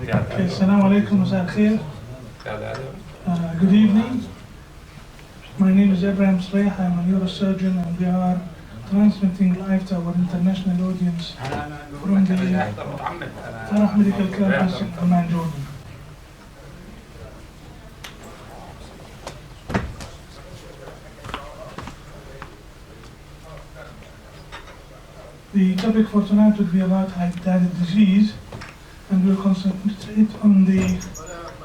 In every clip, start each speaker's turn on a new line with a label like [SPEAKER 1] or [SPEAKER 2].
[SPEAKER 1] Assalamu alaikum, مساء الخير. Good evening. My name is Ibrahim Sbeih. I'm a neurosurgeon, and we are transmitting live to our international audience from the Farah Medical Campus in Amman, Jordan. The topic for tonight would be about Hydatid disease, and we'll concentrate on the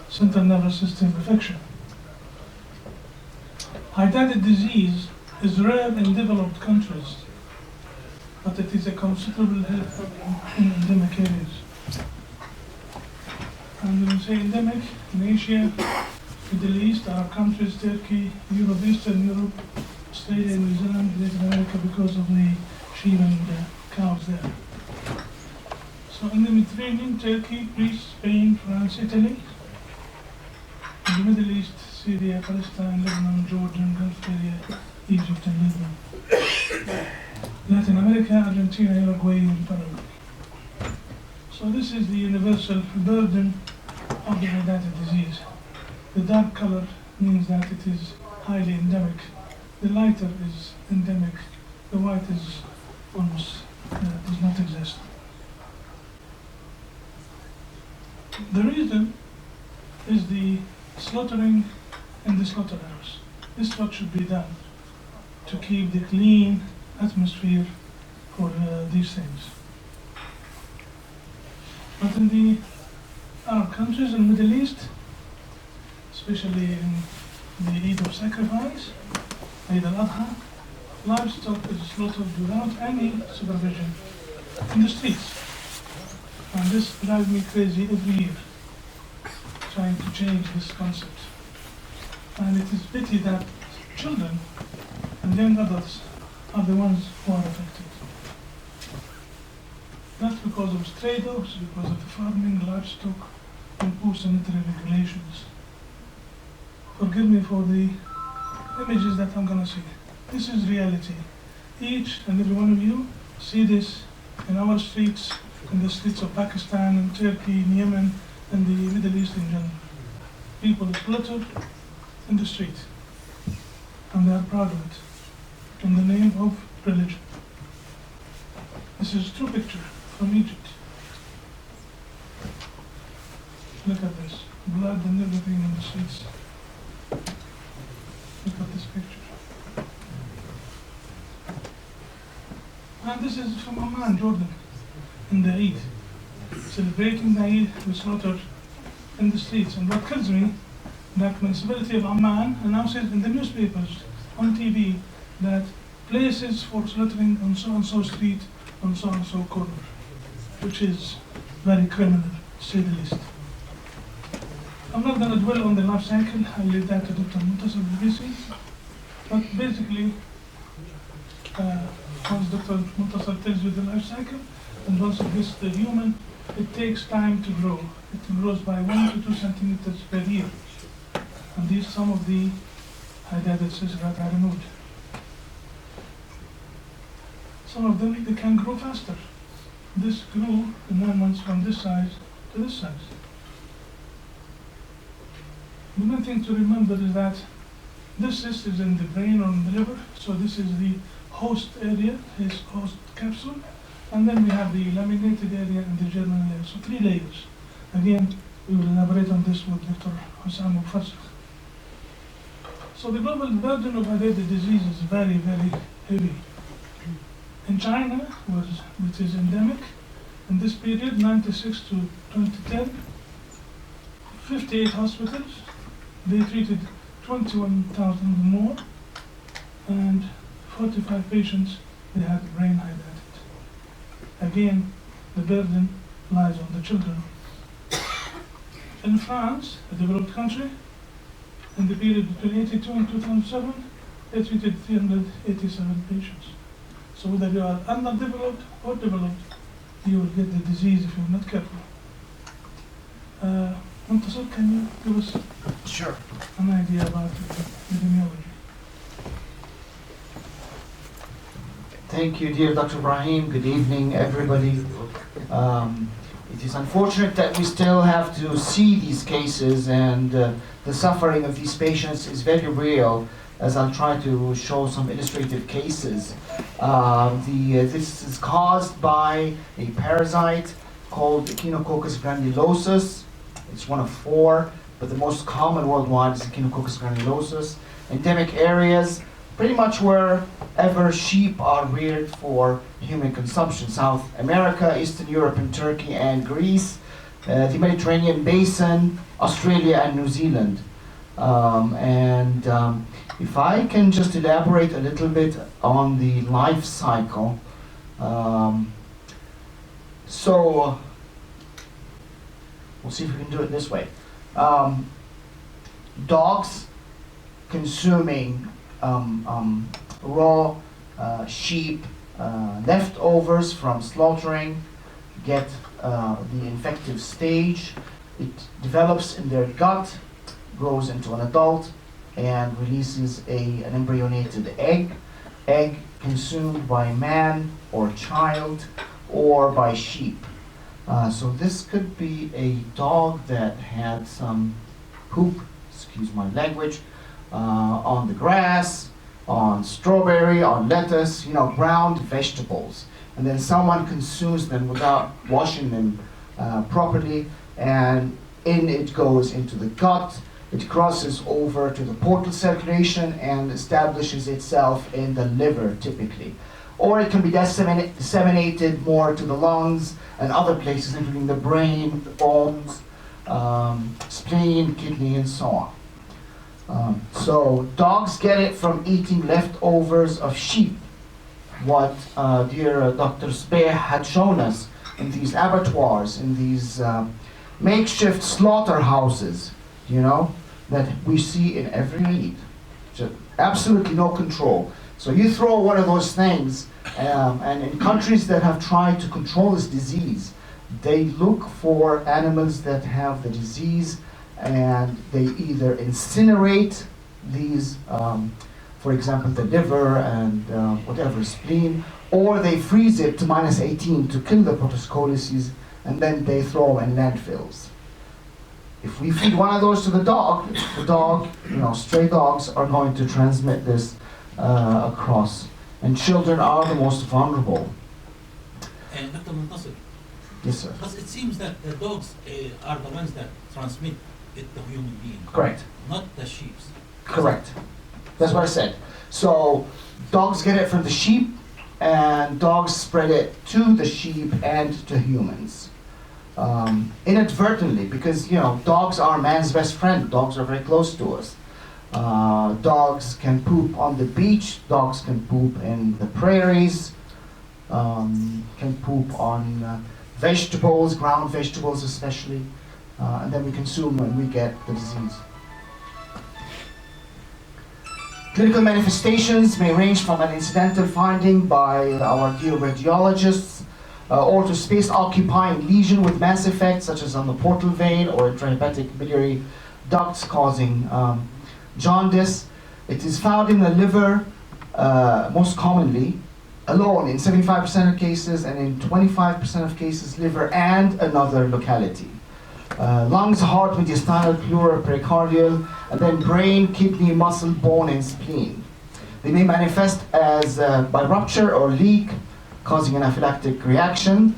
[SPEAKER 1] central nervous system affection. Hydatid disease is rare in developed countries, but it is a considerable health problem in endemic areas. And when we say endemic, in Asia, Middle East, Arab countries, Turkey, Europe, Eastern Europe, Australia, New Zealand, Latin America, because of the sheep and cows there. So in the Mediterranean, Turkey, Greece, Spain, France, Italy. In the Middle East, Syria, Palestine, Lebanon, Jordan, Gulf area, Egypt and Libya. Latin America, Argentina, Uruguay and Paraguay. So this is the universal burden of the Hydatid disease. The dark color means that it is highly endemic. The lighter is endemic. The white is almost does not exist. The reason is the slaughtering in the slaughterhouse. This is what should be done to keep the clean atmosphere for these things. But in the Arab countries in the Middle East, especially in the Eid of Sacrifice, Eid al-Adha, livestock is slaughtered without any supervision in the streets. And this drives me crazy every year, trying to change this concept. And it is pity that children and young adults are the ones who are affected. That's because of stray dogs, because of the farming, livestock, and poor sanitary regulations. Forgive me for the images that I'm going to see. This is reality. Each and every one of you see this in our streets, in the streets of Pakistan and Turkey and Yemen and the Middle East in general. People slaughtered in the street, and they are proud of it, in the name of religion. This is a true picture from Egypt. Look at this, blood and everything in the streets. Look at this picture. And this is from Amman, Jordan, in the Eid. Celebrating the Eid, we slaughtered in the streets. And what kills me, that municipality of Amman announces in the newspapers, on TV, that places for slaughtering on so-and-so street, on so-and-so corner, which is very criminal, to say the least. I'm not going to dwell on the life cycle. I'll leave that to Dr. Muntasir. But basically, once Dr. Muntasir tells you the life cycle, and once it gets the human, it takes time to grow. It grows by 1 to 2 centimeters per year. And these are some of the Hydatid cells that are removed. Some of them, they can grow faster. This grew in 9 months from this size to this size. The main thing to remember is that this cyst is in the brain or in the liver, so this is the host area, his host capsule, and then we have the laminated area and the germinal layer, so 3 layers. Again, we will elaborate on this with Dr. Hussam al-Fasq. So the global burden of Hydatid disease is very, very heavy. In China, which is endemic, in this period, 96 to 2010, 58 hospitals, they treated 21,000 more, and 45 patients, they had brain Hydatid. Again, the burden lies on the children. In France, a developed country, in the period between 82 and 2007, they treated 387 patients. So whether you are underdeveloped or developed, you will get the disease if you're not careful. Muntasir, can you give us an idea about epidemiology?
[SPEAKER 2] Thank you, dear Dr. Ibrahim. Good evening, everybody. It is unfortunate that we still have to see these cases, and the suffering of these patients is very real, as I'll try to show some illustrative cases. This is caused by a parasite called Echinococcus granulosus. It's one of 4, but the most common worldwide is Echinococcus granulosus. Endemic areas, pretty much wherever sheep are reared for human consumption. South America, Eastern Europe and Turkey and Greece, the Mediterranean basin, Australia and New Zealand. If I can just elaborate a little bit on the life cycle. So we'll see if we can do it this way. Dogs consuming raw sheep leftovers from slaughtering get the infective stage. It develops in their gut, grows into an adult, and releases an embryonated egg consumed by man or child or by sheep. So this could be a dog that had some poop, excuse my language, on the grass, on strawberry, on lettuce, ground vegetables. And then someone consumes them without washing them properly, and in it goes into the gut. It crosses over to the portal circulation and establishes itself in the liver, typically. Or it can be disseminated more to the lungs and other places, including the brain, the bones, spleen, kidney, and so on. So dogs get it from eating leftovers of sheep. What dear Dr. Sbeih had shown us in these abattoirs, in these makeshift slaughterhouses, that we see in every meat. Just absolutely no control. So you throw one of those things, and in countries that have tried to control this disease, they look for animals that have the disease, and they either incinerate these, for example, the liver and whatever, spleen, or they freeze it to -18 to kill the protoscolices, and then they throw them in landfills. If we feed one of those to the dog, stray dogs are going to transmit this across. And children are the most vulnerable.
[SPEAKER 3] And Dr. Muntasir,
[SPEAKER 2] yes, sir.
[SPEAKER 3] because it seems that the dogs are the ones that transmit it to human beings.
[SPEAKER 2] Correct.
[SPEAKER 3] Not the sheep.
[SPEAKER 2] Correct. That's what I said. So dogs get it from the sheep, and dogs spread it to the sheep and to humans. Inadvertently, because dogs are man's best friend. Dogs are very close to us. Dogs can poop on the beach. Dogs can poop in the prairies. Can poop on vegetables, ground vegetables especially, and then we consume when we get the disease. Clinical manifestations may range from an incidental finding by our dear radiologists, or to space-occupying lesion with mass effects, such as on the portal vein or intrahepatic biliary ducts causing jaundice. It is found in the liver most commonly, alone in 75% of cases, and in 25% of cases, liver and another locality. Lungs, heart, mediastinal, pleural, pericardial, and then brain, kidney, muscle, bone, and spleen. They may manifest as by rupture or leak, causing an anaphylactic reaction.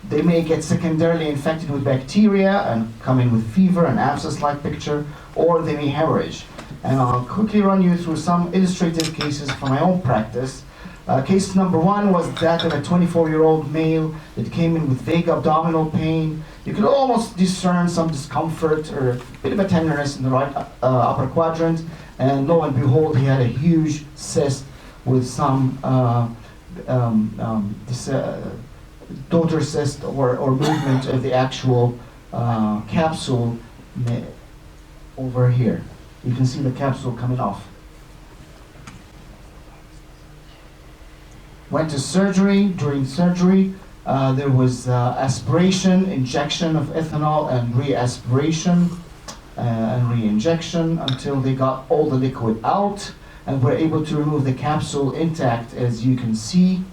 [SPEAKER 2] They may get secondarily infected with bacteria and come in with fever and abscess-like picture, or they may hemorrhage. And I'll quickly run you through some illustrative cases from my own practice. Case number 1 was that of a 24-year-old male that came in with vague abdominal pain. You could almost discern some discomfort or a bit of a tenderness in the right upper quadrant, and lo and behold, he had a huge cyst with some daughter cyst or movement of the actual capsule over here. You can see the capsule coming off. Went to surgery. During surgery, there was aspiration, injection of ethanol, and re-aspiration and re-injection until they got all the liquid out and were able to remove the capsule intact, as you can see.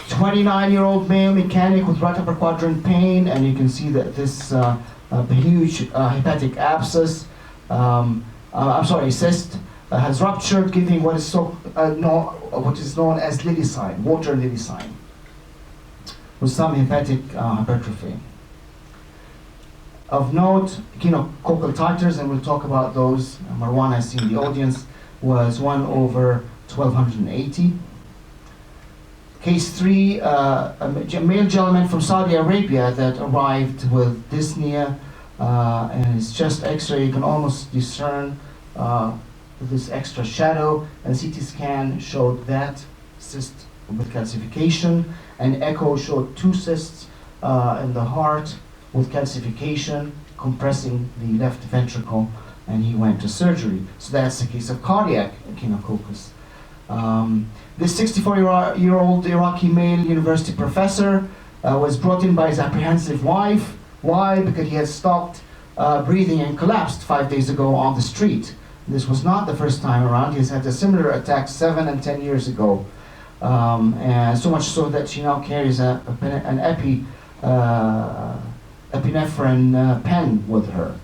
[SPEAKER 2] 29-year-old male mechanic with right upper quadrant pain, and you can see that this huge hepatic abscess, cyst, has ruptured, giving what is known as lily sign, water lily sign, with some hepatic hypertrophy. Of note, cochlear titers, and we'll talk about those. Marwan has seen the audience, was 1/1280. Case 3, a male gentleman from Saudi Arabia that arrived with dyspnea, and his chest X-ray, you can almost discern this extra shadow, and CT scan showed that cyst with calcification, and echo showed 2 cysts in the heart with calcification, compressing the left ventricle, and he went to surgery. So that's the case of cardiac echinococcus. This 64-year-old Iraqi male university professor was brought in by his apprehensive wife. Why? Because he had stopped breathing and collapsed 5 days ago on the street. This was not the first time around. He's had a similar attack 7 and 10 years ago. And so much so that she now carries an epinephrine pen with her.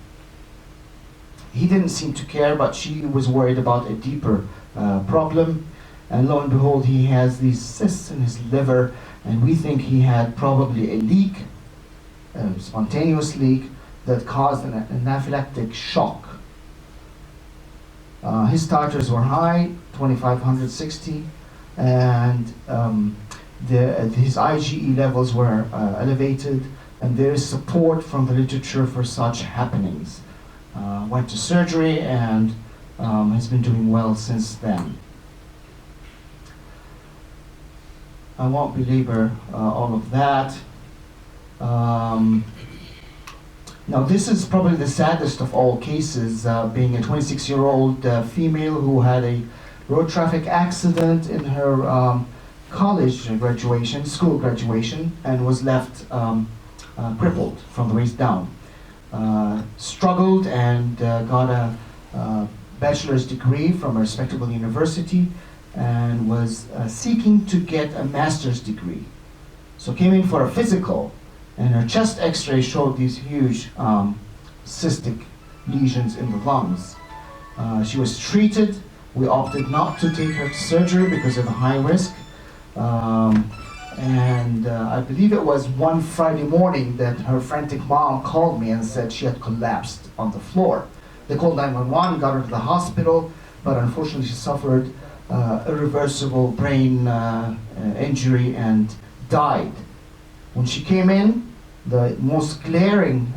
[SPEAKER 2] He didn't seem to care, but she was worried about a deeper problem. And lo and behold, he has these cysts in his liver, and we think he had probably a leak, a spontaneous leak, that caused an anaphylactic shock. His titers were high, 2560, and his IgE levels were elevated, and there is support from the literature for such happenings. Went to surgery and has been doing well since then. I won't belabor all of that. Now this is probably the saddest of all cases, being a 26-year-old female who had a road traffic accident in her school graduation, and was left crippled from the waist down. Struggled and got a bachelor's degree from a respectable university, and was seeking to get a master's degree. So came in for a physical, and her chest X-ray showed these huge cystic lesions in the lungs. She was treated. We opted not to take her to surgery because of the high risk. And I believe it was one Friday morning that her frantic mom called me and said she had collapsed on the floor. They called 911, got her to the hospital, but unfortunately she suffered irreversible brain injury and died. When she came in, the most glaring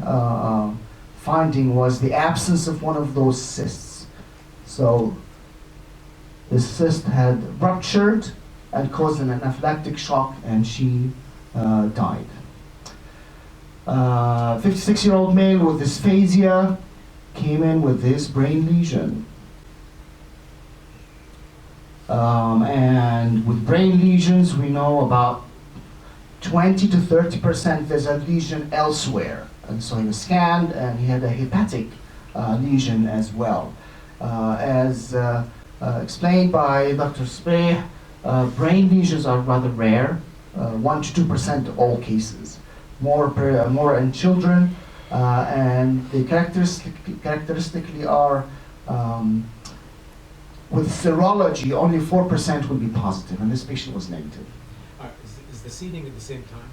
[SPEAKER 2] finding was the absence of one of those cysts. So the cyst had ruptured and caused an anaphylactic shock, and she died. 56-year-old male with dysphasia came in with this brain lesion. And with brain lesions, we know about 20 to 30% there's a lesion elsewhere. And so he was scanned, and he had a hepatic lesion as well. As explained by Dr. Sbeih, brain lesions are rather rare, 1 to 2% of all cases, more in children, and they characteristically are, with serology, only 4% will be positive, and this patient was negative.
[SPEAKER 3] Is the seeding at the same time?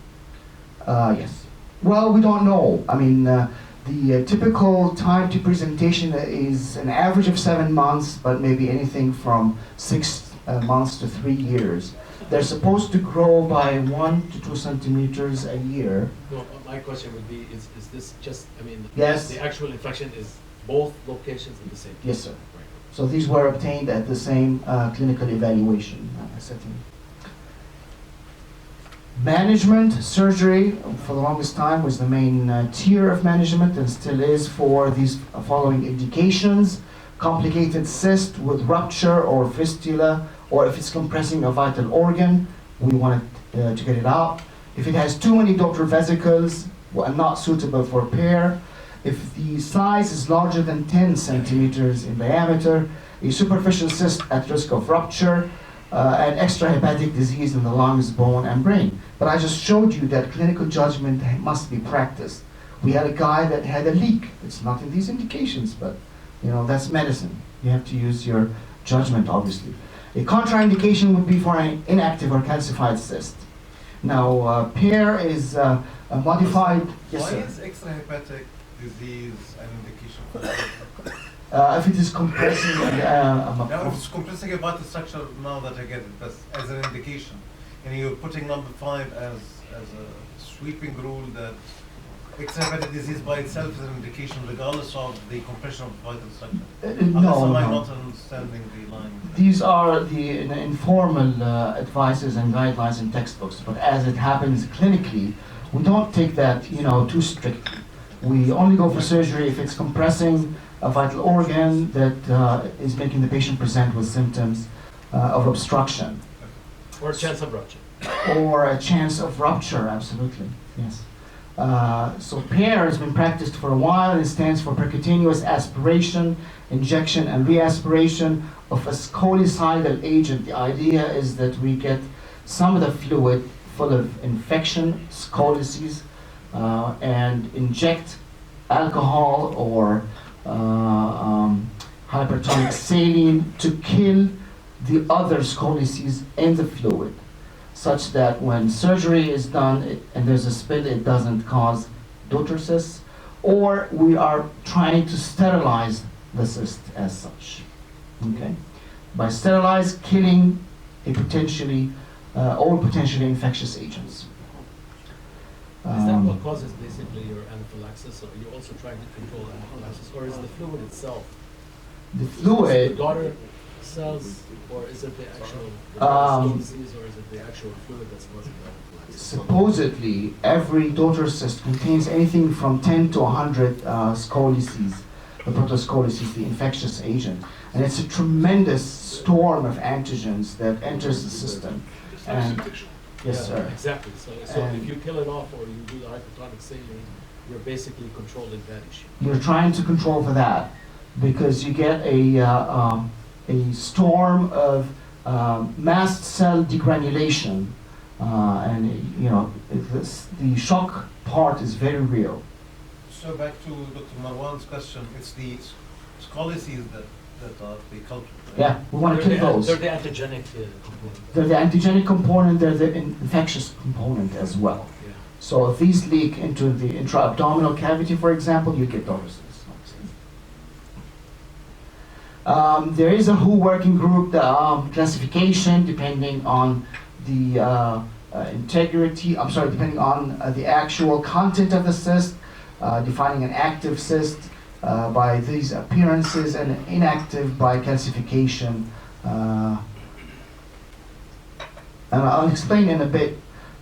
[SPEAKER 2] Yes. Well, we don't know. I mean, the typical time to presentation is an average of 7 months, but maybe anything from 6 months to 3 years. They're supposed to grow by 1 to 2 centimeters a year.
[SPEAKER 3] No, my question would be, is this just,
[SPEAKER 2] Yes.
[SPEAKER 3] the actual infection is both locations at the same time?
[SPEAKER 2] Yes, sir.
[SPEAKER 3] Right.
[SPEAKER 2] So these were obtained at the same clinical evaluation setting. Management, surgery, for the longest time was the main tier of management, and still is, for these following indications: complicated cyst with rupture or fistula, or if it's compressing a vital organ, we want to get it out. If it has too many Doppler vesicles, not suitable for repair. If the size is larger than 10 centimeters in diameter, a superficial cyst at risk of rupture. and extrahepatic disease in the lungs, bone, and brain. But I just showed you that clinical judgment must be practiced. We had a guy that had a leak. It's not in these indications, but that's medicine. You have to use your judgment, obviously. A contraindication would be for an inactive or calcified cyst. Now, PAIR is a modified. Yes,
[SPEAKER 4] Why
[SPEAKER 2] sir.
[SPEAKER 4] is extrahepatic disease an indication for that?
[SPEAKER 2] If it is compressing,
[SPEAKER 4] Now, if it's compressing a vital structure, now that I get it, but as an indication, and you're putting number 5 as a sweeping rule that extrahepatic disease by itself is an indication regardless of the compression of vital structure. Unless am I not understanding the line?
[SPEAKER 2] These are the informal advices and guidelines in textbooks, but as it happens clinically, we don't take that too strictly. We only go for surgery if it's compressing a vital organ that is making the patient present with symptoms of obstruction.
[SPEAKER 5] Or a chance of rupture.
[SPEAKER 2] Or a chance of rupture, absolutely, yes. So PAIR has been practiced for a while. It stands for percutaneous aspiration, injection, and reaspiration of a scolicidal agent. The idea is that we get some of the fluid full of infection, scolices, and inject alcohol or hypertonic saline to kill the other scolices in the fluid, such that when surgery is done and there's a spill, it doesn't cause daughter cysts, or we are trying to sterilize the cyst as such. Okay? By sterilize, killing all potentially infectious agents.
[SPEAKER 5] Is that what causes basically your anaphylaxis, or are you also trying to control anaphylaxis, or is the fluid itself?
[SPEAKER 2] The
[SPEAKER 5] Is it
[SPEAKER 2] fluid,
[SPEAKER 5] the daughter cells, or is it the actual
[SPEAKER 2] Um,
[SPEAKER 5] disease, or is it the actual fluid that's causing the anaphylaxis?
[SPEAKER 2] supposedly, every daughter cyst contains anything from 10 to 100 scolices, the protoscolices, the infectious agent. And it's a tremendous storm of antigens that enters the system. And yes,
[SPEAKER 5] Yeah,
[SPEAKER 2] sir.
[SPEAKER 5] exactly. So
[SPEAKER 2] And-
[SPEAKER 5] if you kill it off or you do the hypertonic saline, you're basically controlling that issue.
[SPEAKER 2] You're trying to control for that because you get a storm of mast cell degranulation, and the shock part is very real.
[SPEAKER 4] So back to Dr. Marwan's question, it's the scolices that are the culprit. right?
[SPEAKER 2] Yeah, we want to kill those.
[SPEAKER 5] They're the antigenic component.
[SPEAKER 2] They're the antigenic component, they're the infectious component as well.
[SPEAKER 5] Yeah.
[SPEAKER 2] So if these leak into the intra-abdominal cavity, for example, you get daughter cysts. There is a WHO working group, the classification depending on the depending on the actual content of the cyst, defining an active cyst by these appearances and inactive by calcification. And I'll explain in a bit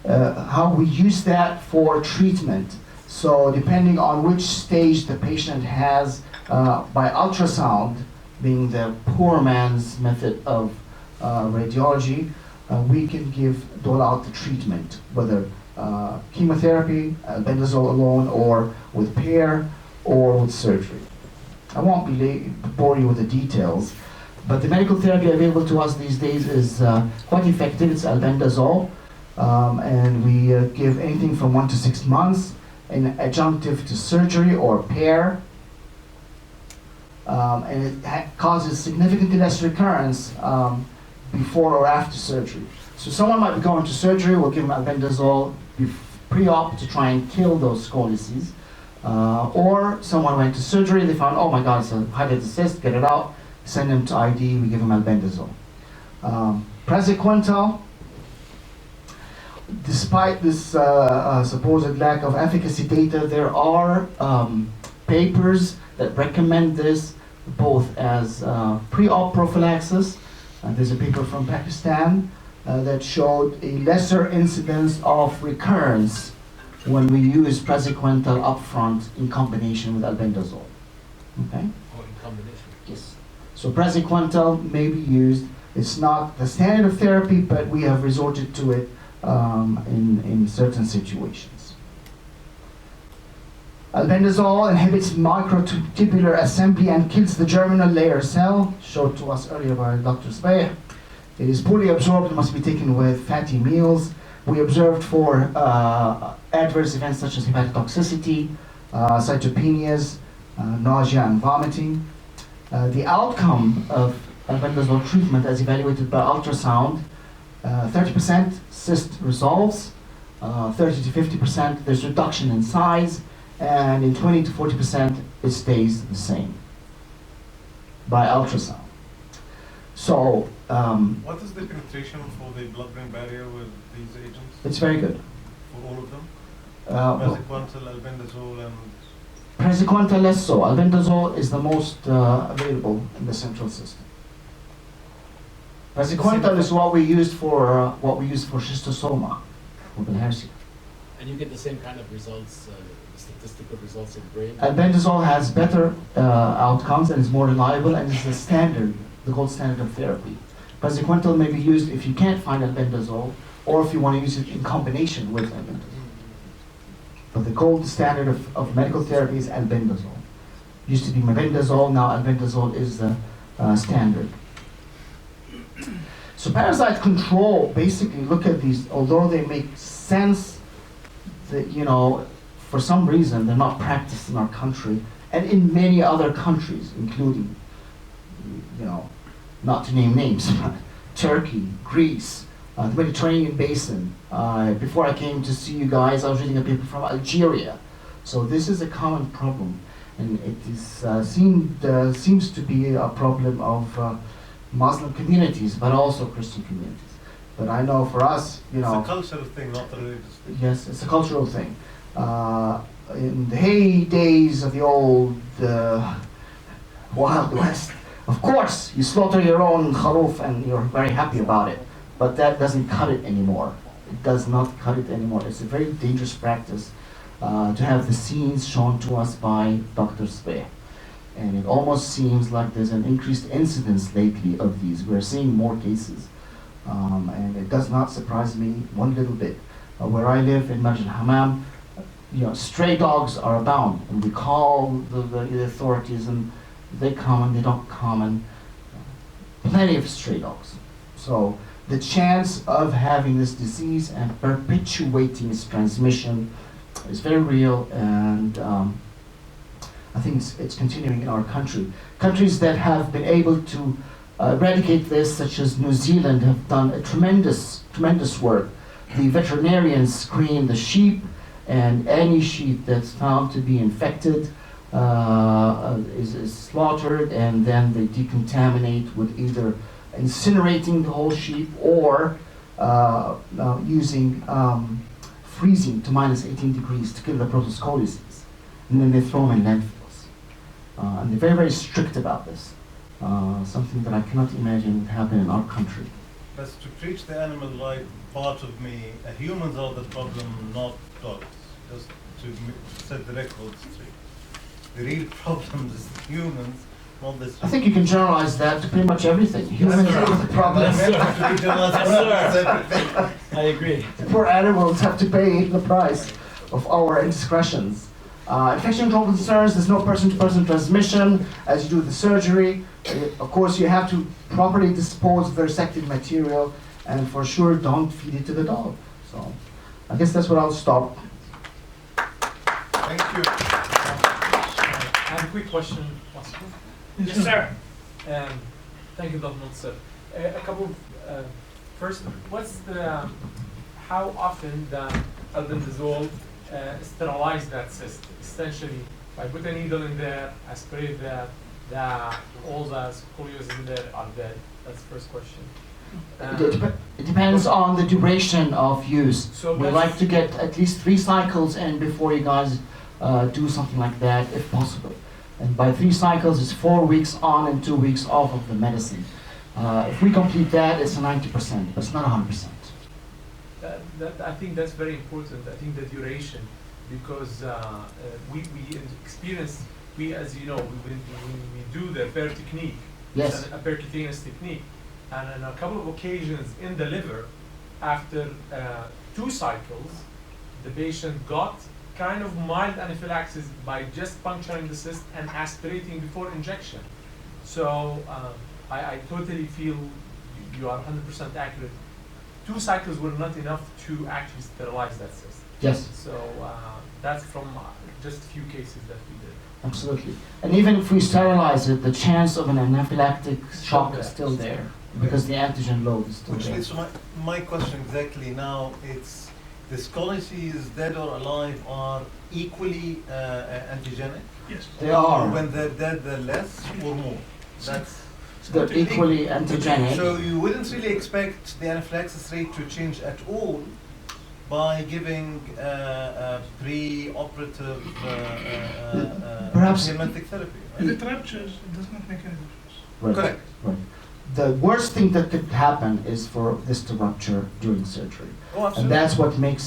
[SPEAKER 2] how we use that for treatment. So depending on which stage the patient has, by ultrasound, being the poor man's method of radiology, we can dole out the treatment, whether chemotherapy, albendazole alone, or with PAIR, or with surgery. I won't bore you with the details, but the medical therapy available to us these days is quite effective. It's albendazole, and we give anything from 1 to 6 months, in adjunctive to surgery or PAIR. And it causes significantly less recurrence before or after surgery. So someone might be going to surgery, we'll give them albendazole pre-op to try and kill those scolices. Or someone went to surgery, they found, oh my God, it's a hydatid cyst, get it out, send them to ID, we give them albendazole. Praziquantel, despite this supposed lack of efficacy data, there are papers that recommend this both as pre-op prophylaxis. There's a paper from Pakistan that showed a lesser incidence of recurrence when we use praziquantel upfront in combination with albendazole. Okay?
[SPEAKER 5] Or in combination.
[SPEAKER 2] Yes. So praziquantel may be used. It's not the standard of therapy, but we have resorted to it in certain situations. Albendazole inhibits microtubular assembly and kills the germinal layer cell, showed to us earlier by Dr. Sbeih. It is poorly absorbed, must be taken with fatty meals. We observed for adverse events such as hepatotoxicity, cytopenias, nausea and vomiting. The outcome of albendazole treatment as evaluated by ultrasound, 30% cyst resolves, 30 to 50% there's reduction in size, and in 20 to 40% it stays the same by ultrasound. So
[SPEAKER 4] What is the penetration for the blood-brain barrier with these agents?
[SPEAKER 2] it's very good.
[SPEAKER 4] For all of them?
[SPEAKER 2] Well,
[SPEAKER 4] Praziquantel, albendazole, and
[SPEAKER 2] praziquantel less so. Albendazole is the most available in the central system. Praziquantel is what we used for schistosoma, for bilharzia.
[SPEAKER 5] And you get the same kind of results, statistical results in brain?
[SPEAKER 2] Albendazole has better outcomes and is more reliable and is the standard, the gold standard of therapy. Praziquantel may be used if you can't find albendazole or if you want to use it in combination with albendazole. But the gold standard of medical therapy is albendazole. Used to be mebendazole, now albendazole is the standard. So parasite control, basically look at these, although they make sense, that, you know, for some reason they're not practiced in our country and in many other countries, including, you know, not to name names, but Turkey, Greece, the Mediterranean basin. Before I came to see you guys, I was reading a paper from Algeria. So this is a common problem, and it is seems to be a problem of Muslim communities, but also Christian communities. But I know for us, you know,
[SPEAKER 4] it's a cultural thing, not a religious thing.
[SPEAKER 2] yes, it's a cultural thing. In the heydays of the old Wild West, of course, you slaughter your own kharoof and you're very happy about it. But that doesn't cut it anymore. It does not cut it anymore. It's a very dangerous practice to have the scenes shown to us by Dr. Sbeih. And it almost seems like there's an increased incidence lately of these. We're seeing more cases. And it does not surprise me one little bit. Where I live in Marj al-Hamam, you know, stray dogs are abound. And we call the authorities and they come and they don't come, and plenty of stray dogs. So the chance of having this disease and perpetuating its transmission is very real, and I think it's continuing in our country. Countries that have been able to eradicate this, such as New Zealand, have done a tremendous work. The veterinarians screen the sheep, and any sheep that's found to be infected is slaughtered, and then they decontaminate with either incinerating the whole sheep or using freezing to minus 18 degrees to kill the protoscolices, and then they throw them in landfills. And they're very, very strict about this. Something that I cannot imagine would happen in our country.
[SPEAKER 4] But to treat the animal like part of me, humans are the problem, not dogs. Just to set the record straight. The real problem is humans, not this.
[SPEAKER 2] I think you can generalize that to pretty much everything. Humans are the problem.
[SPEAKER 5] I agree.
[SPEAKER 2] The poor animals have to pay the price of our indiscretions. Infection control concerns, there's no person-to-person transmission as you do the surgery. Of course, you have to properly dispose of the resected material, and for sure, don't feed it to the dog. So, I guess that's where I'll stop.
[SPEAKER 4] Thank you.
[SPEAKER 6] I have a quick question, possible?
[SPEAKER 1] Yes,
[SPEAKER 6] sir. Thank you, Dr. Sir. A couple. First, how often the albendazole sterilize that cyst? Essentially, by put a needle in there, aspirate all the scoliosis in there are dead. That's the first question.
[SPEAKER 2] It depends on the duration of use.
[SPEAKER 6] So
[SPEAKER 2] We like to get at least 3 cycles in before you guys do something like that, if possible. And by 3 cycles, it's 4 weeks on and 2 weeks off of the medicine. If we complete that, it's a 90%, but it's not 100%.
[SPEAKER 6] I think that's very important. I think the duration, because we experience, as you know, we do the PER technique,
[SPEAKER 2] Yes.
[SPEAKER 6] a percutaneous technique, and on a couple of occasions in the liver, after 2 cycles, the patient got kind of mild anaphylaxis by just puncturing the cyst and aspirating before injection. So I totally feel you are 100% accurate. 2 cycles were not enough to actually sterilize that cyst.
[SPEAKER 2] Yes,
[SPEAKER 6] So that's from just a few cases that we did.
[SPEAKER 2] absolutely. And even if we sterilize it, the chance of an anaphylactic shock is still there because the antigen load is still
[SPEAKER 4] Which
[SPEAKER 2] there.
[SPEAKER 4] leads to my question exactly now. It's the scoliosis, dead or alive, are equally antigenic.
[SPEAKER 1] Yes.
[SPEAKER 2] They are.
[SPEAKER 4] When they're dead, they're less or more. That's
[SPEAKER 2] They're equally antigenic.
[SPEAKER 4] so you wouldn't really expect the anaphylaxis rate to change at all by giving pre-operative
[SPEAKER 2] Perhaps-
[SPEAKER 4] antiemetic therapy.
[SPEAKER 1] If
[SPEAKER 4] Right?
[SPEAKER 1] it ruptures, it does not make any difference.
[SPEAKER 2] Right.
[SPEAKER 4] Correct.
[SPEAKER 2] Right. The worst thing that could happen is for this to rupture during surgery.
[SPEAKER 4] Oh,
[SPEAKER 2] And
[SPEAKER 4] absolutely.
[SPEAKER 2] that's what makes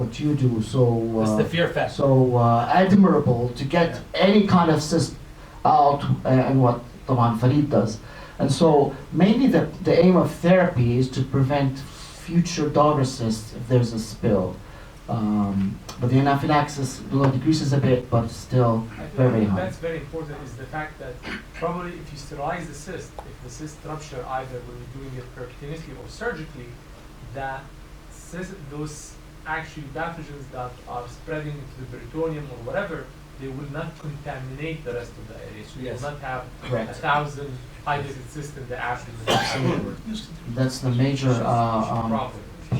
[SPEAKER 2] what you do so
[SPEAKER 5] It's the fear factor.
[SPEAKER 2] so admirable to get any kind of cyst out, and what طبعا Farid does. And so mainly the aim of therapy is to prevent future daughter cysts if there's a spill. But the anaphylaxis decreases a bit, but still
[SPEAKER 6] I think
[SPEAKER 2] very high.
[SPEAKER 6] that's very important is the fact that probably if you sterilize the cyst, if the cyst rupture either when you're doing it percutaneously or surgically, that those actually pathogens that are spreading into the peritoneum or whatever, they will not contaminate the rest of the area. So you
[SPEAKER 5] Yes.
[SPEAKER 6] will not have
[SPEAKER 2] Correct.
[SPEAKER 6] 1,000 hydatid cysts in the abdomen.
[SPEAKER 2] Absolutely.
[SPEAKER 1] Yes,
[SPEAKER 2] That's the major
[SPEAKER 6] Problem.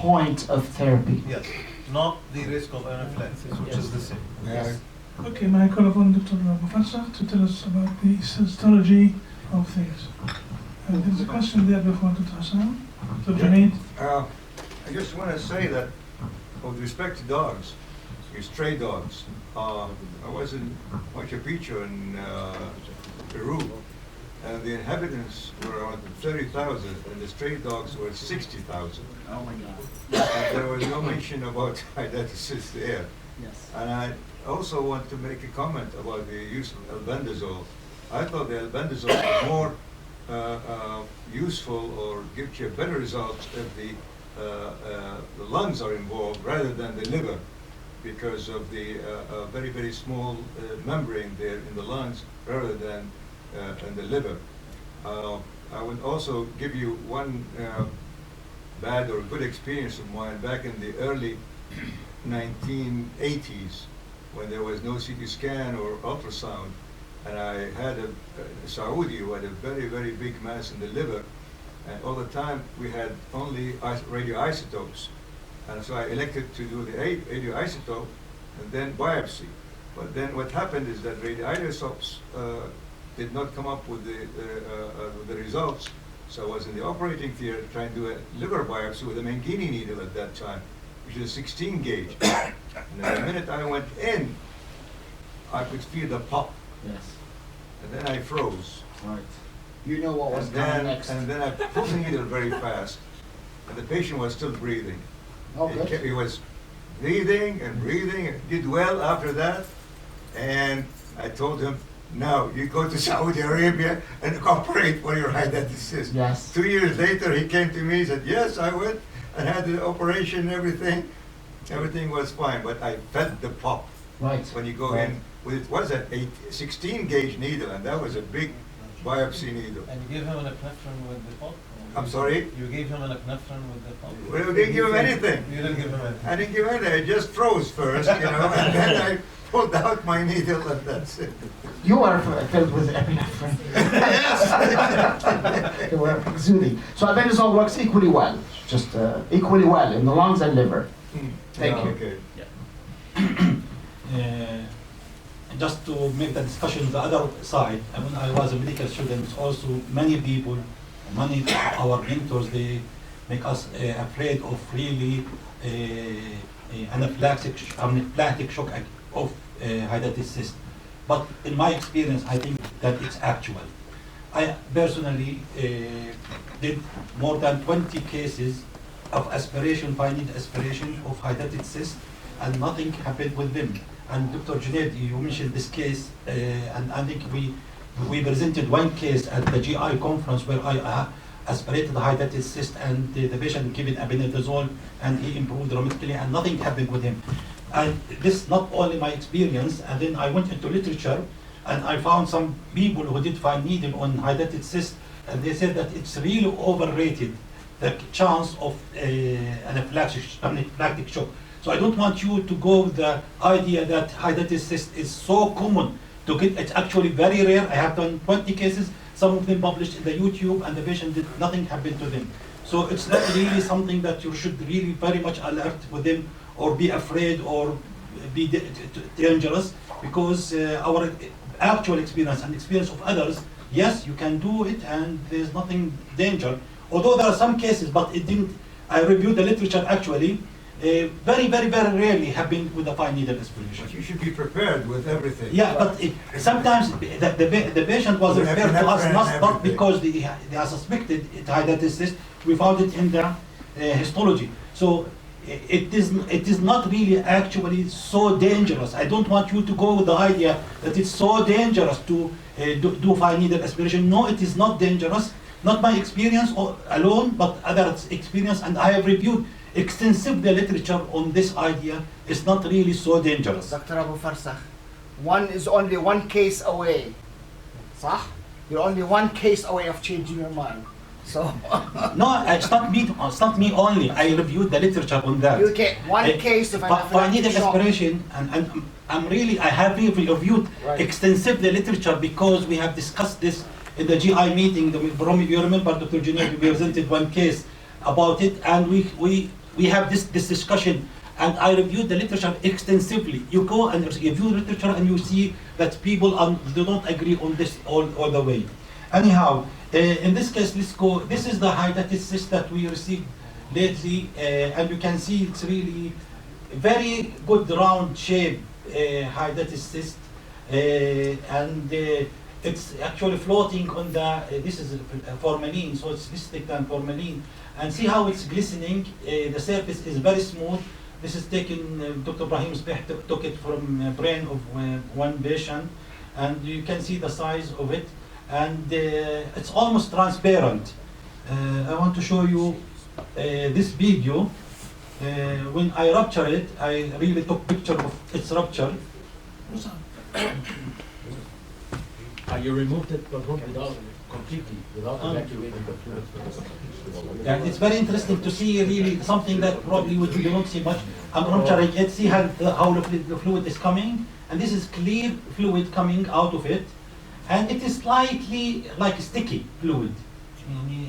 [SPEAKER 2] point of therapy.
[SPEAKER 4] Yes, not the risk of anaphylaxis, which is the same.
[SPEAKER 5] Yes.
[SPEAKER 1] Okay, may I call upon Dr. Mufassar to tell us about the histology of things. There's a question there before Dr. Hassan. Dr. Junaid.
[SPEAKER 7] I just want to say that with respect to dogs, your stray dogs, I was in Machu Picchu in Peru, and the inhabitants were around 30,000, and the stray dogs were 60,000.
[SPEAKER 2] Oh my God.
[SPEAKER 7] And there was no mention about hydatid there.
[SPEAKER 2] Yes.
[SPEAKER 7] And I also want to make a comment about the use of albendazole. I thought the albendazole was more useful or gives you a better result if the lungs are involved rather than the liver, because of the very, very small membrane there in the lungs rather than in the liver. I would also give you one bad or good experience of mine back in the early 1980s, when there was no CT scan or ultrasound, and I had a Saudi who had a very, very big mass in the liver, and all the time we had only radioisotopes, and so I elected to do the radioisotope and then biopsy. But then what happened is that radioisotopes did not come up with the results, so I was in the operating theater trying to do a liver biopsy with a Mangini needle at that time, which is a 16 gauge. And the minute I went in, I could feel the pop,
[SPEAKER 2] Yes.
[SPEAKER 7] and then I froze.
[SPEAKER 2] Right. You know what was
[SPEAKER 7] And
[SPEAKER 2] coming
[SPEAKER 7] then,
[SPEAKER 2] next.
[SPEAKER 7] and then I pulled the needle very fast, and the patient was still breathing.
[SPEAKER 2] Oh,
[SPEAKER 7] He
[SPEAKER 2] good.
[SPEAKER 7] he was breathing and breathing, and did well after that. And I told him, now you go to Saudi Arabia and operate for your hydatid disease.
[SPEAKER 2] Yes.
[SPEAKER 7] 2 years later, he came to me and said, yes, I went and had the operation and everything. Everything was fine, but I felt the pop
[SPEAKER 2] Right.
[SPEAKER 7] when you go
[SPEAKER 2] Right.
[SPEAKER 7] in. Well, it was a 16 gauge needle, and that was a big biopsy needle.
[SPEAKER 4] And you gave him an epinephrine with the pulp?
[SPEAKER 7] I'm sorry?
[SPEAKER 4] You gave him an epinephrine with the pulp?
[SPEAKER 7] Well, we didn't give him anything.
[SPEAKER 4] You didn't give him anything?
[SPEAKER 7] I didn't give anything. I just froze first, and then I pulled out my needle, and that's it.
[SPEAKER 2] You are filled with epinephrine. You were exuding. So albendazole works equally well, just equally well in the lungs and liver. Thank you.
[SPEAKER 7] Okay.
[SPEAKER 8] Just to make the discussion the other side, when I was a medical student, also many people, many of our mentors, they make us afraid of really anaphylactic shock of hydatid cyst. But in my experience, I think that it's actual. I personally did more than 20 cases of aspiration, finding aspiration of hydatid cyst, and nothing happened with them. And Dr. Junaid, you mentioned this case, and I think we presented one case at the GI conference where I aspirated the hydatid cyst, and the patient given albendazole, and he improved dramatically, and nothing happened with him. And this not only my experience, and then I went into literature, and I found some people who did find needle on hydatid cyst and they said that it's really overrated, the chance of anaphylactic shock. So I don't want you to go with the idea that hydatid cyst is so common to get. It's actually very rare. I have done 20 cases, some of them published in the YouTube, and the patient did nothing happened to them. So it's not really something that you should really very much alert with them or be afraid or be dangerous, because our actual experience and experience of others, yes, you can do it and there's nothing danger. Although there are some cases, but it didn't. I reviewed the literature actually. Very rarely happen with a fine needle aspiration.
[SPEAKER 7] But you should be prepared with everything.
[SPEAKER 8] Yeah, but sometimes the patient was
[SPEAKER 7] You have
[SPEAKER 8] referred to us
[SPEAKER 7] epinephrine
[SPEAKER 8] not
[SPEAKER 7] and everything.
[SPEAKER 8] because they are suspected hydatid cyst. We found it in the histology. So it is not really actually so dangerous. I don't want you to go with the idea that it's so dangerous to do fine needle aspiration. No, it is not dangerous. Not my experience alone, but others' experience, and I have reviewed extensive the literature on this idea. Is not really so dangerous.
[SPEAKER 9] Dr. Abu Farsakh, one is only one case away. صح? You're only one case away of changing your mind. So
[SPEAKER 8] No, it's not me only. I reviewed the literature on that.
[SPEAKER 9] you get one case of
[SPEAKER 8] Fine needle
[SPEAKER 9] anaphylactic shock.
[SPEAKER 8] aspiration, and I have reviewed
[SPEAKER 9] Right.
[SPEAKER 8] extensive the literature, because we have discussed this in the GI meeting. Ibrahim, if you remember, Dr. Junaid, we presented one case about it, and we have this discussion, and I reviewed the literature extensively. You go and review literature and you see that people they don't agree on this all the way. Anyhow, in this case, this is the hydatid cyst that we received lately, and you can see it's really very good round shape hydatid cyst, and it's actually floating on the, this is formalin, so it's less thick than formalin. And see how it's glistening. The surface is very smooth. This is taken, Dr. Ibrahim Sbeih took it from brain of one patient, and you can see the size of it, and it's almost transparent. I want to show you this video. When I rupture it, I really took picture of its rupture.
[SPEAKER 5] You removed it completely without evacuating the fluid first.
[SPEAKER 8] And it's very interesting to see really something that probably you don't see much. I'm rupturing it. See how the fluid is coming, and this is clear fluid coming out of it, and it is slightly like sticky fluid.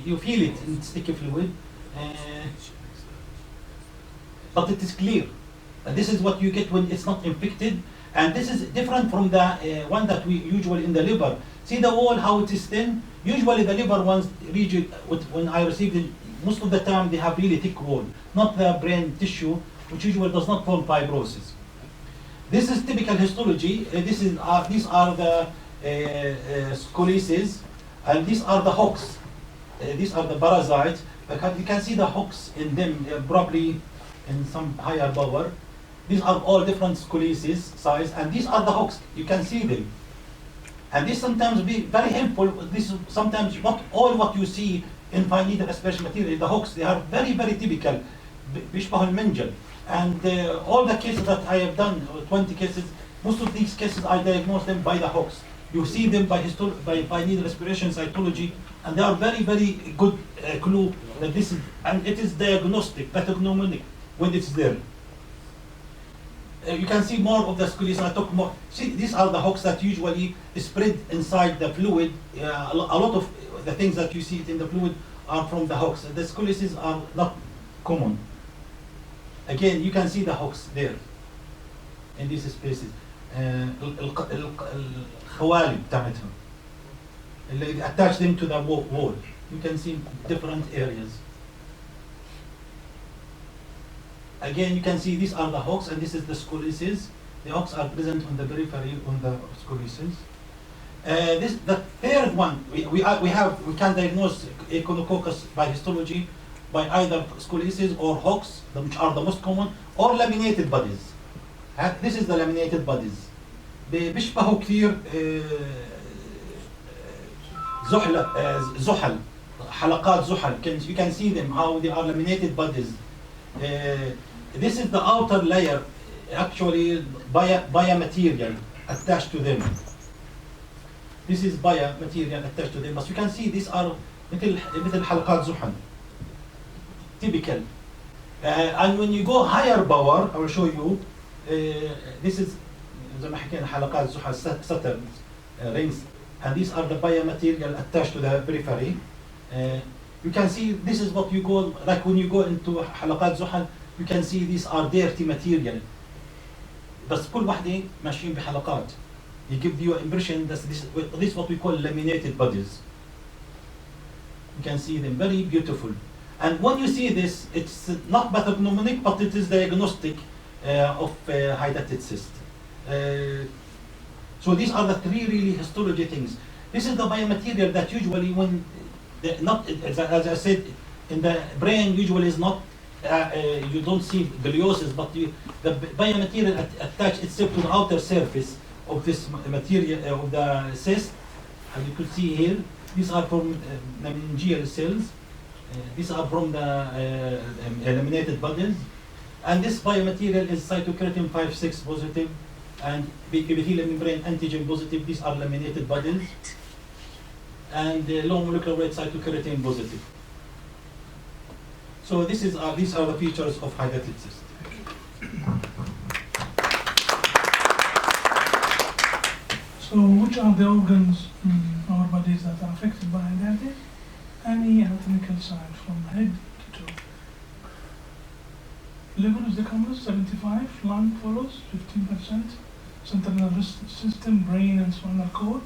[SPEAKER 8] You feel it in sticky fluid, but it is clear. And this is what you get when it's not infected, and this is different from the one that we usually in the liver. See the wall, how it is thin? Usually the liver ones, when I received it, most of the time they have really thick wall, not the brain tissue, which usually does not form fibrosis. This is typical histology. These are the scoliosis, and these are the hooks. These are the parasites. You can see the hooks in them, probably in some higher power. These are all different scoliosis size, and these are the hooks. You can see them. And this sometimes be very helpful. This is sometimes not all what you see in fine needle aspiration material. The hooks, they are very typical. بيشبه المنجل. And all the cases that I have done, 20 cases, most of these cases I diagnose them by the hooks. You see them by fine needle aspiration cytology, and they are very good clue that this is, and it is diagnostic, pathognomonic when it's there. You can see more of the scoliosis. I talk more. See, these are the hooks that usually spread inside the fluid. A lot of the things that you see in the fluid are from the hooks. The scoliosis are not common. Again, you can see the hooks there in these spaces. الخوالي بتاعتهم اللي attach them to the wall. You can see different areas. Again, you can see these are the hooks, and this is the scoliosis. The hooks are present on the periphery on the scoliosis. The third one, we can diagnose echinococcus by histology by either scoliosis or hooks, which are the most common, or laminated bodies. This is the laminated bodies. بيشبهوا كثير زحل حلقات زحل. You can see them how they are laminated bodies. This is the outer layer, actually biomaterial attached to them. This is biomaterial attached to them. But you can see these are مثل حلقات زحل. Typical. And when you go higher power, I will show you. This is زي ما حكينا حلقات زحل Saturn rings, and these are the biomaterial attached to the periphery. You can see this is what you go like when you go into حلقات زحل. You can see these are dirty material. بس كل واحدة ماشيين بحلقات. He gives you an impression that this is what we call laminated bodies. You can see them very beautiful. And when you see this, it's not pathognomonic, but it is diagnostic of hydatid cyst. So these are the three really histology things. This is the biomaterial that usually when, as I said, in the brain usually is not, you don't see gliosis, but the biomaterial attached itself to the outer surface of this material of the cyst. And you could see here, these are from meningeal cells. These are from the eliminated bodies. And this biomaterial is cytokeratin 5/6 positive and epithelial membrane antigen positive. These are laminated bodies. And low molecular weight cytokeratin positive. So these are the features of hydatid cyst.
[SPEAKER 1] So which are the organs in our bodies that are affected by hydatid? Any anatomical sign from head to toe. Liver is the commonest, 75, lung follows, 15%, central nervous system, brain and spinal cord,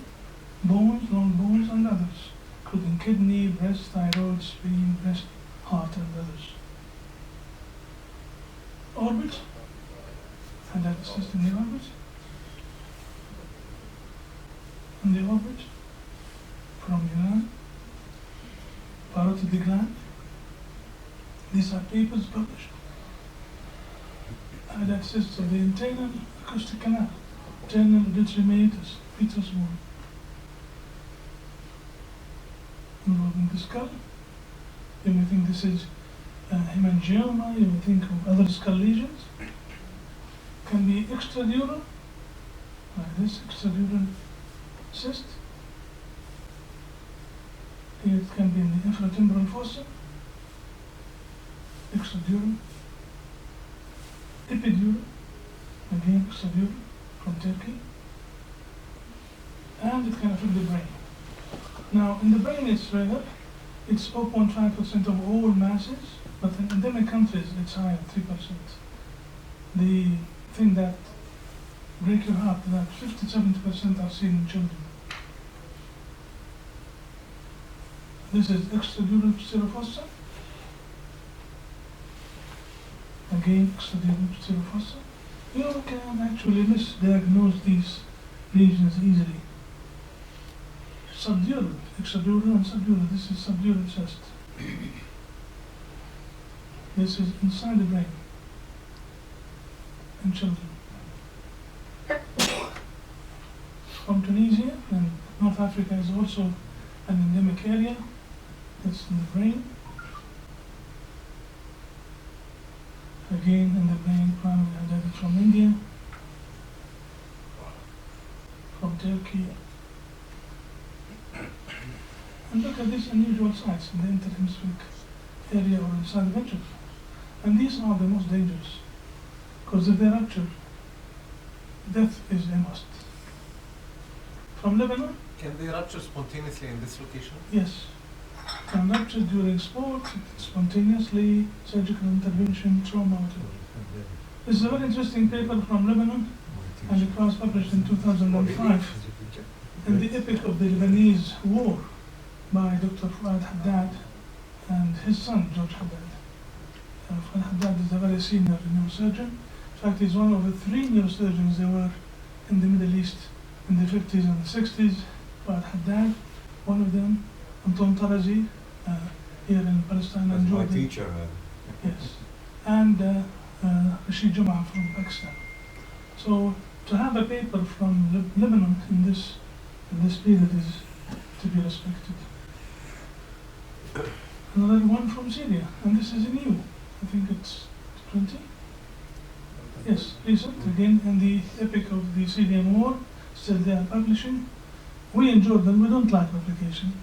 [SPEAKER 1] bones, long bones and others, including kidney, breast, thyroid, spleen, breast, heart and others. Orbit, hydatid cyst in the orbit. In the orbit, from gland, parotid gland. These are papers published. Hydatid cysts of the internal acoustic canal, internal auditory meatus, fetus bone. Involving the skull. You may think this is hemangioma, you may think of other skull lesions. Can be extradural, like this, extradural cyst. Here it can be in the infratemporal fossa, extradural, epidural, again extradural from Turkey, and it can affect the brain. Now in the brain it's rare, it's 0.5% of all masses, but in endemic countries it's higher, 3%. The thing that break your heart, that 57% are seen in children. This is extradural pseudofossa. Again, extradural pseudofossa. You can actually misdiagnose these lesions easily. Subdural, extradural and subdural. This is subdural chest. This is inside the brain in children. From Tunisia and North Africa is also an endemic area. That's in the brain. Again in the brain, primarily hydatid from India, from Turkey. And look at these unusual sites in the interhemispheric area or inside the ventricle. And these are the most dangerous, because if they rupture, death is a must. From Lebanon?
[SPEAKER 4] Can they rupture spontaneously in this location?
[SPEAKER 1] Yes. Can rupture during sport, spontaneously, surgical intervention, trauma, whatever. This is a very interesting paper from Lebanon, and it was published in 2005 in the epic of the Lebanese war by Dr. Fuad Haddad and his son, George Haddad. Fuad Haddad is a very senior neurosurgeon. In fact, he's one of the 3 neurosurgeons there were in the Middle East in the 50s and the 60s. Fuad Haddad, one of them, Anton Tarazi, here in Palestine and
[SPEAKER 7] My
[SPEAKER 1] Jordan.
[SPEAKER 7] teacher.
[SPEAKER 1] Yes, and Rashid Jum'ah from Pakistan. So to have a paper from Lebanon in this period is to be respected. Another one from Syria, and this is new. I think it's 20. Yes, recent, again in the epic of the Syrian war, still they are publishing. We in Jordan, we don't like replication.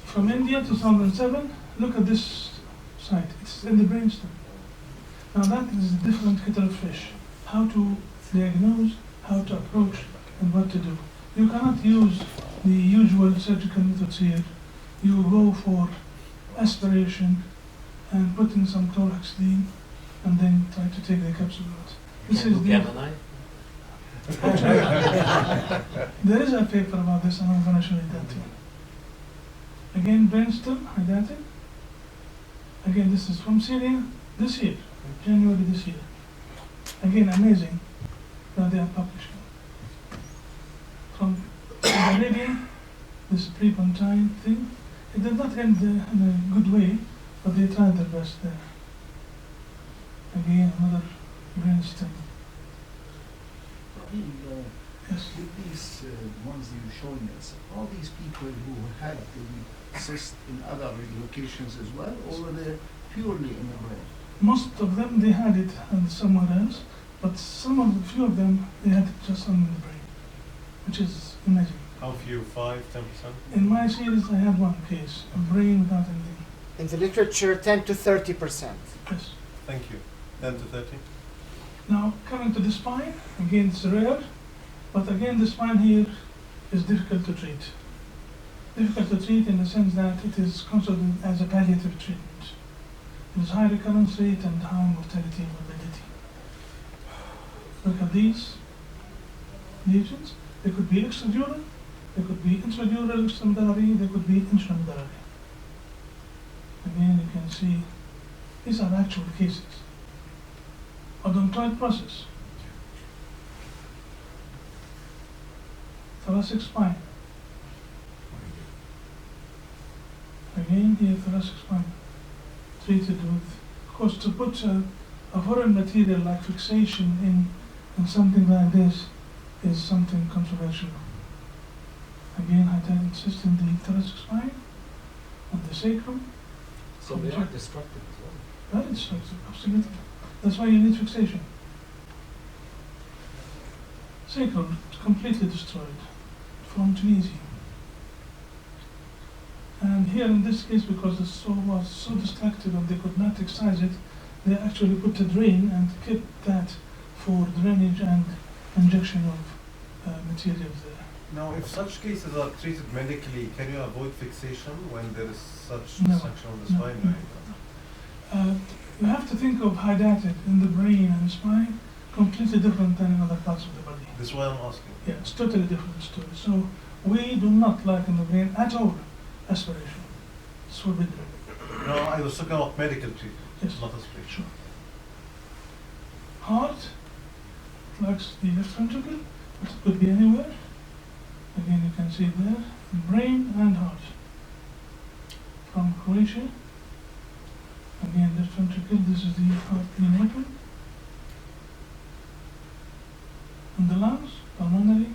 [SPEAKER 1] From India, 2007, look at this site. It's in the brainstem. Now that is a different kettle of fish. How to diagnose, how to approach, and what to do. You cannot use the usual surgical methods here. You go for aspiration and put in some chloroxidine and then try to take the capsule out. This is the... There is a paper about this and I'm going to show you that too. Again, brainstem, Hydatid. Again, this is from Syria this year, January this year. Again, amazing that they are publishing. From Saudi Arabia, this pre-Pontine thing, it did not end in a good way, but they tried their best there. Again, another brainstem. Yes.
[SPEAKER 10] With these ones you're showing us, all these people who had the cyst in other locations as well, or were they purely in the brain?
[SPEAKER 1] Most of them, they had it somewhere else, but few of them, they had it just in the brain, which is amazing.
[SPEAKER 4] How few? 5, 10%?
[SPEAKER 1] In my series, I had one case, a brain without anything.
[SPEAKER 9] In the literature, 10 to 30%.
[SPEAKER 1] Yes.
[SPEAKER 4] Thank you. 10 to 30?
[SPEAKER 1] Now, coming to the spine, again, it's rare, but again, the spine here is difficult to treat. Difficult to treat in the sense that it is considered as a palliative treatment. There is high recurrence rate and high mortality and morbidity. Look at these lesions. They could be extradural, they could be intradural extramedullary, they could be intramedullary. Again, you can see these are actual cases. Odontoid process. Thoracic spine. Again, here thoracic spine. Treated with, of course, to put a foreign material like fixation in something like this is something controversial. Again, I did insist in the thoracic spine and the sacrum.
[SPEAKER 5] So they are destructive as well.
[SPEAKER 1] Very destructive, absolutely. That's why you need fixation. Sacrum completely destroyed from Tunisia. And here in this case, because it was so destructive and they could not excise it, they actually put a drain and kept that for drainage and injection of materials there.
[SPEAKER 4] Now, if such cases are treated medically, can you avoid fixation when there is such
[SPEAKER 1] No.
[SPEAKER 4] destruction of the
[SPEAKER 1] No,
[SPEAKER 4] spine?
[SPEAKER 1] no. You have to think of Hydatid in the brain and the spine completely different than in other parts of the body.
[SPEAKER 4] This is why I'm asking.
[SPEAKER 1] Yeah, it's totally different story. So we do not like in the brain at all aspiration. It's forbidden.
[SPEAKER 4] No, I was talking about medical treatment,
[SPEAKER 1] Yes.
[SPEAKER 4] not aspiration.
[SPEAKER 1] Sure. Heart, like the left ventricle, but it could be anywhere. Again, you can see there, brain and heart. From Croatia. Again, left ventricle, this is the heart being open. And the lungs, pulmonary.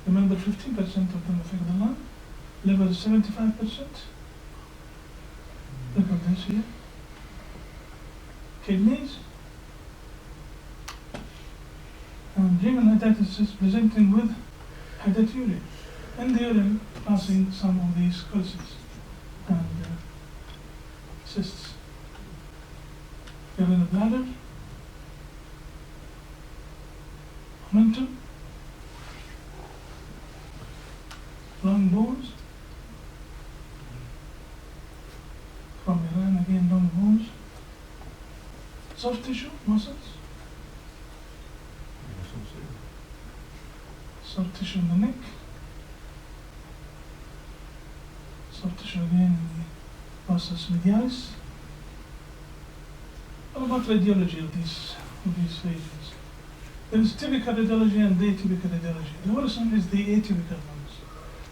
[SPEAKER 1] Remember, 15% of them affect the lung. Liver is 75%. Look at this here. Kidneys. And renal hydatitis is presenting with hydaturia. And the urine passing some of these ulcers and cysts. Urinary bladder. Momentum. Long bones. From Iran again, long bones. Soft tissue, muscles. Soft tissue in the neck. Soft tissue again in the process medialis. What about radiology of these lesions? There is typical radiology and atypical radiology. The worst one is the atypical ones.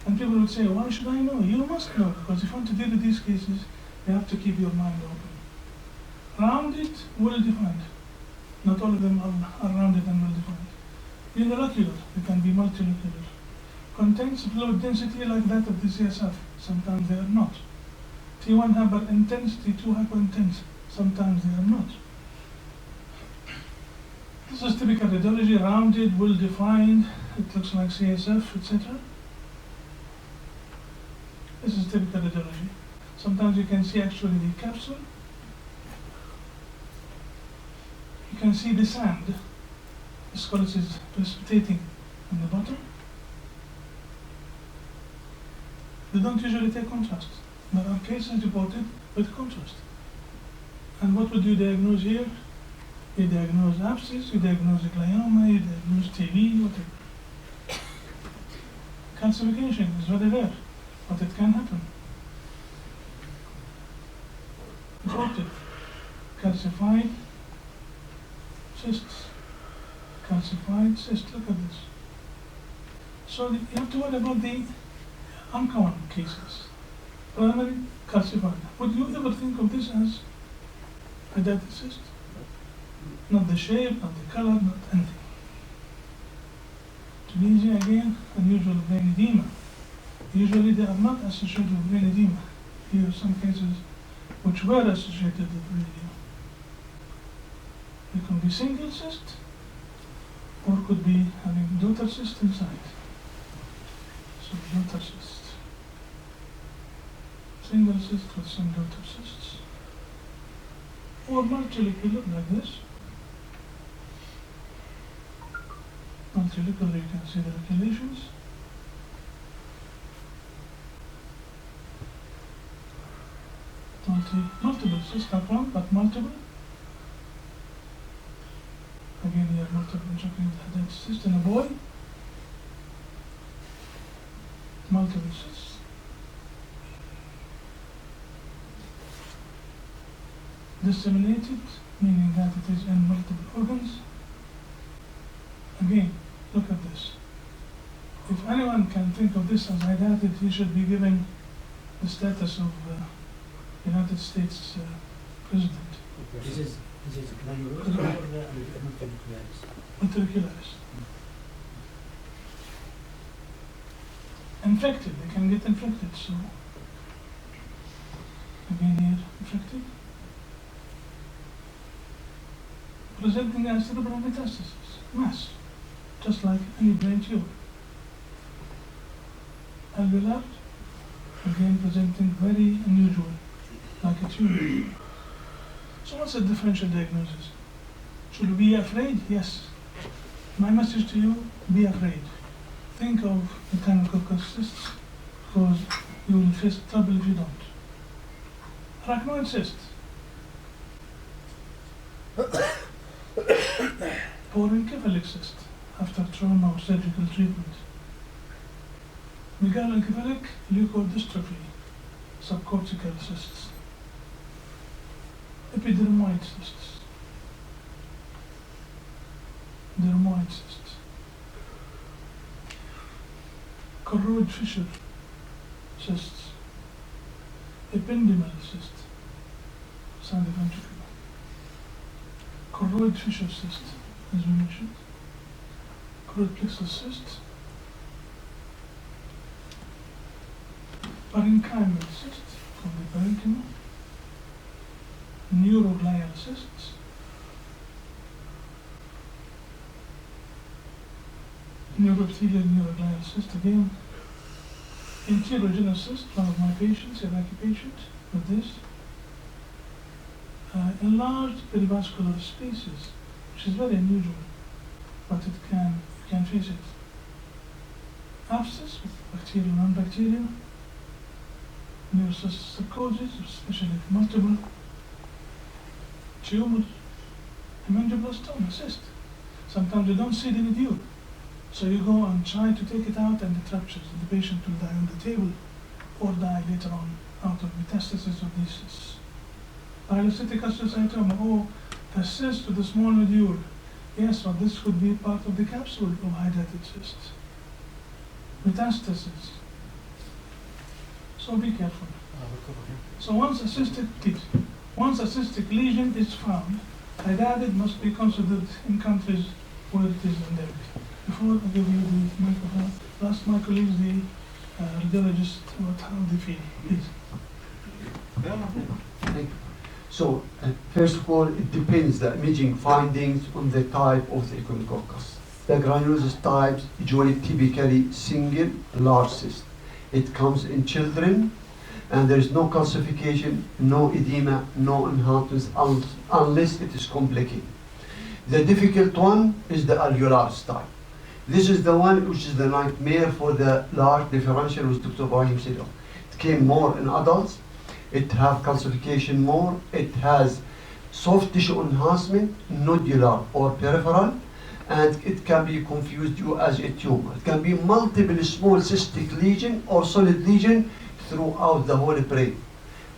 [SPEAKER 1] And people would say, why should I know? You must know, because if you want to deal with these cases, you have to keep your mind open. Rounded, well-defined. Not all of them are rounded and well-defined. Unilocular, they can be multilocular. Contains fluid density like that of the CSF. Sometimes they are not. T1 hyperintense, T2 hyperintense. Sometimes they are not. This This is typical radiology, rounded, well defined, it looks like CSF, etc. This is typical radiology. Sometimes you can see actually the capsule. You can see the sand. The scholars is precipitating in the bottom. They don't usually take contrast. There are cases reported with contrast. And what would you diagnose here? You diagnose abscess, you diagnose a glioma, you diagnose TB, whatever. Calcification is very rare, but it can happen. Reported calcified cysts. Calcified cyst, look at this. So you have to worry about the uncommon cases. Primary calcified. Would you ever think of this as hydatid cyst? Not the shape, not the color, not anything. Tunisia again, unusual brain edema. Usually they are not associated with brain edema. Here are some cases which were associated with brain edema. It can be single cyst, or could be having daughter cyst inside. So daughter cyst. Single cyst with some daughter cysts. Or multilocular like this. Multilocular, you can see the loculations. Multiple cysts, not one, but multiple. Again, here multiple intracranial hydatid cyst in a boy. Multiple cysts. Disseminated, meaning that it is in multiple organs. Again, look at this. If anyone can think of this as hydatid, he should be given the status of United States President.
[SPEAKER 3] This is granulosa or multinuclearis?
[SPEAKER 1] Multinuclearis. Infected, they can get infected, so again here, infected. Presenting as cerebral metastasis, mass, just like any brain tumor. Alveolar, again presenting very unusual, like a tumor. So what's the differential diagnosis? Should we be afraid? Yes. My message to you, be afraid. Think of mechanococcus cysts, because you will face trouble if you don't. Arachnoid cyst. Porencephalic cyst after trauma or surgical treatment. Megaloencephalic leukodystrophy, subcortical cysts. Epidermoid cysts. Dermoid cysts. Choroid fissure cysts. Ependymal cyst. Sandy ventricle. Choroid fissure cyst, as we mentioned. Choroid plexus cyst. Parenchymal cyst from the parenchyma. Neuroglial cysts. Neuroepithelial neuroglial cyst again. Enterogenous cyst, one of my patients, Iraqi patient, with this. Enlarged perivascular spaces, which is very unusual, but you can face it. Abscess, bacterial, non-bacterial. Neurosarcosis, especially multiple. Tumor, hemangioblastoma, cyst. Sometimes you don't see the nodule, so you go and try to take it out and it ruptures, and the patient will die on the table or die later on out of metastasis of these cysts. Pilocytic astrocytoma, oh, the cyst with the small nodule. Yes, but this could be part of the capsule of hydatid cyst. Metastasis. So be careful. So once a cystic lesion is found, hydatid must be considered in countries where it is endemic. Before I give you the microphone, ask my colleagues, the radiologist, about how they feel. Please.
[SPEAKER 2] Thank you.
[SPEAKER 11] So, first of all, it depends the imaging findings on the type of the echinococcus. The granulosis types usually typically single large cyst. It comes in children, and there is no calcification, no edema, no enhancements unless it is complicated. The difficult one is the alveolar type. This is the one which is the nightmare for the large differential, which Dr. Ibrahim said. It came more in adults. It have calcification more. It has soft tissue enhancement, nodular or peripheral, and it can be confused you as a tumor. It can be multiple small cystic lesion or solid lesion throughout the whole brain,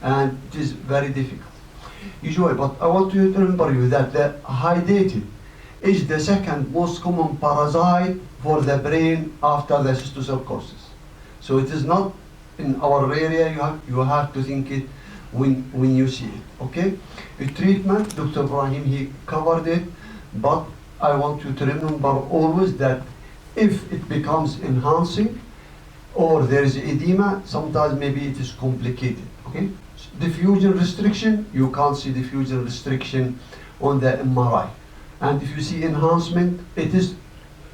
[SPEAKER 11] and it is very difficult. Usually, but I want you to remember you that the hydatid is the second most common parasite for the brain after the cysticercosis. So it is not in our area. You have to think it when you see it. Okay. The treatment, Dr. Ibrahim, he covered it, but I want you to remember always that if it becomes enhancing or there is edema, sometimes maybe it is complicated. Okay. Diffusion restriction, you can't see diffusion restriction on the MRI. And if you see enhancement, it is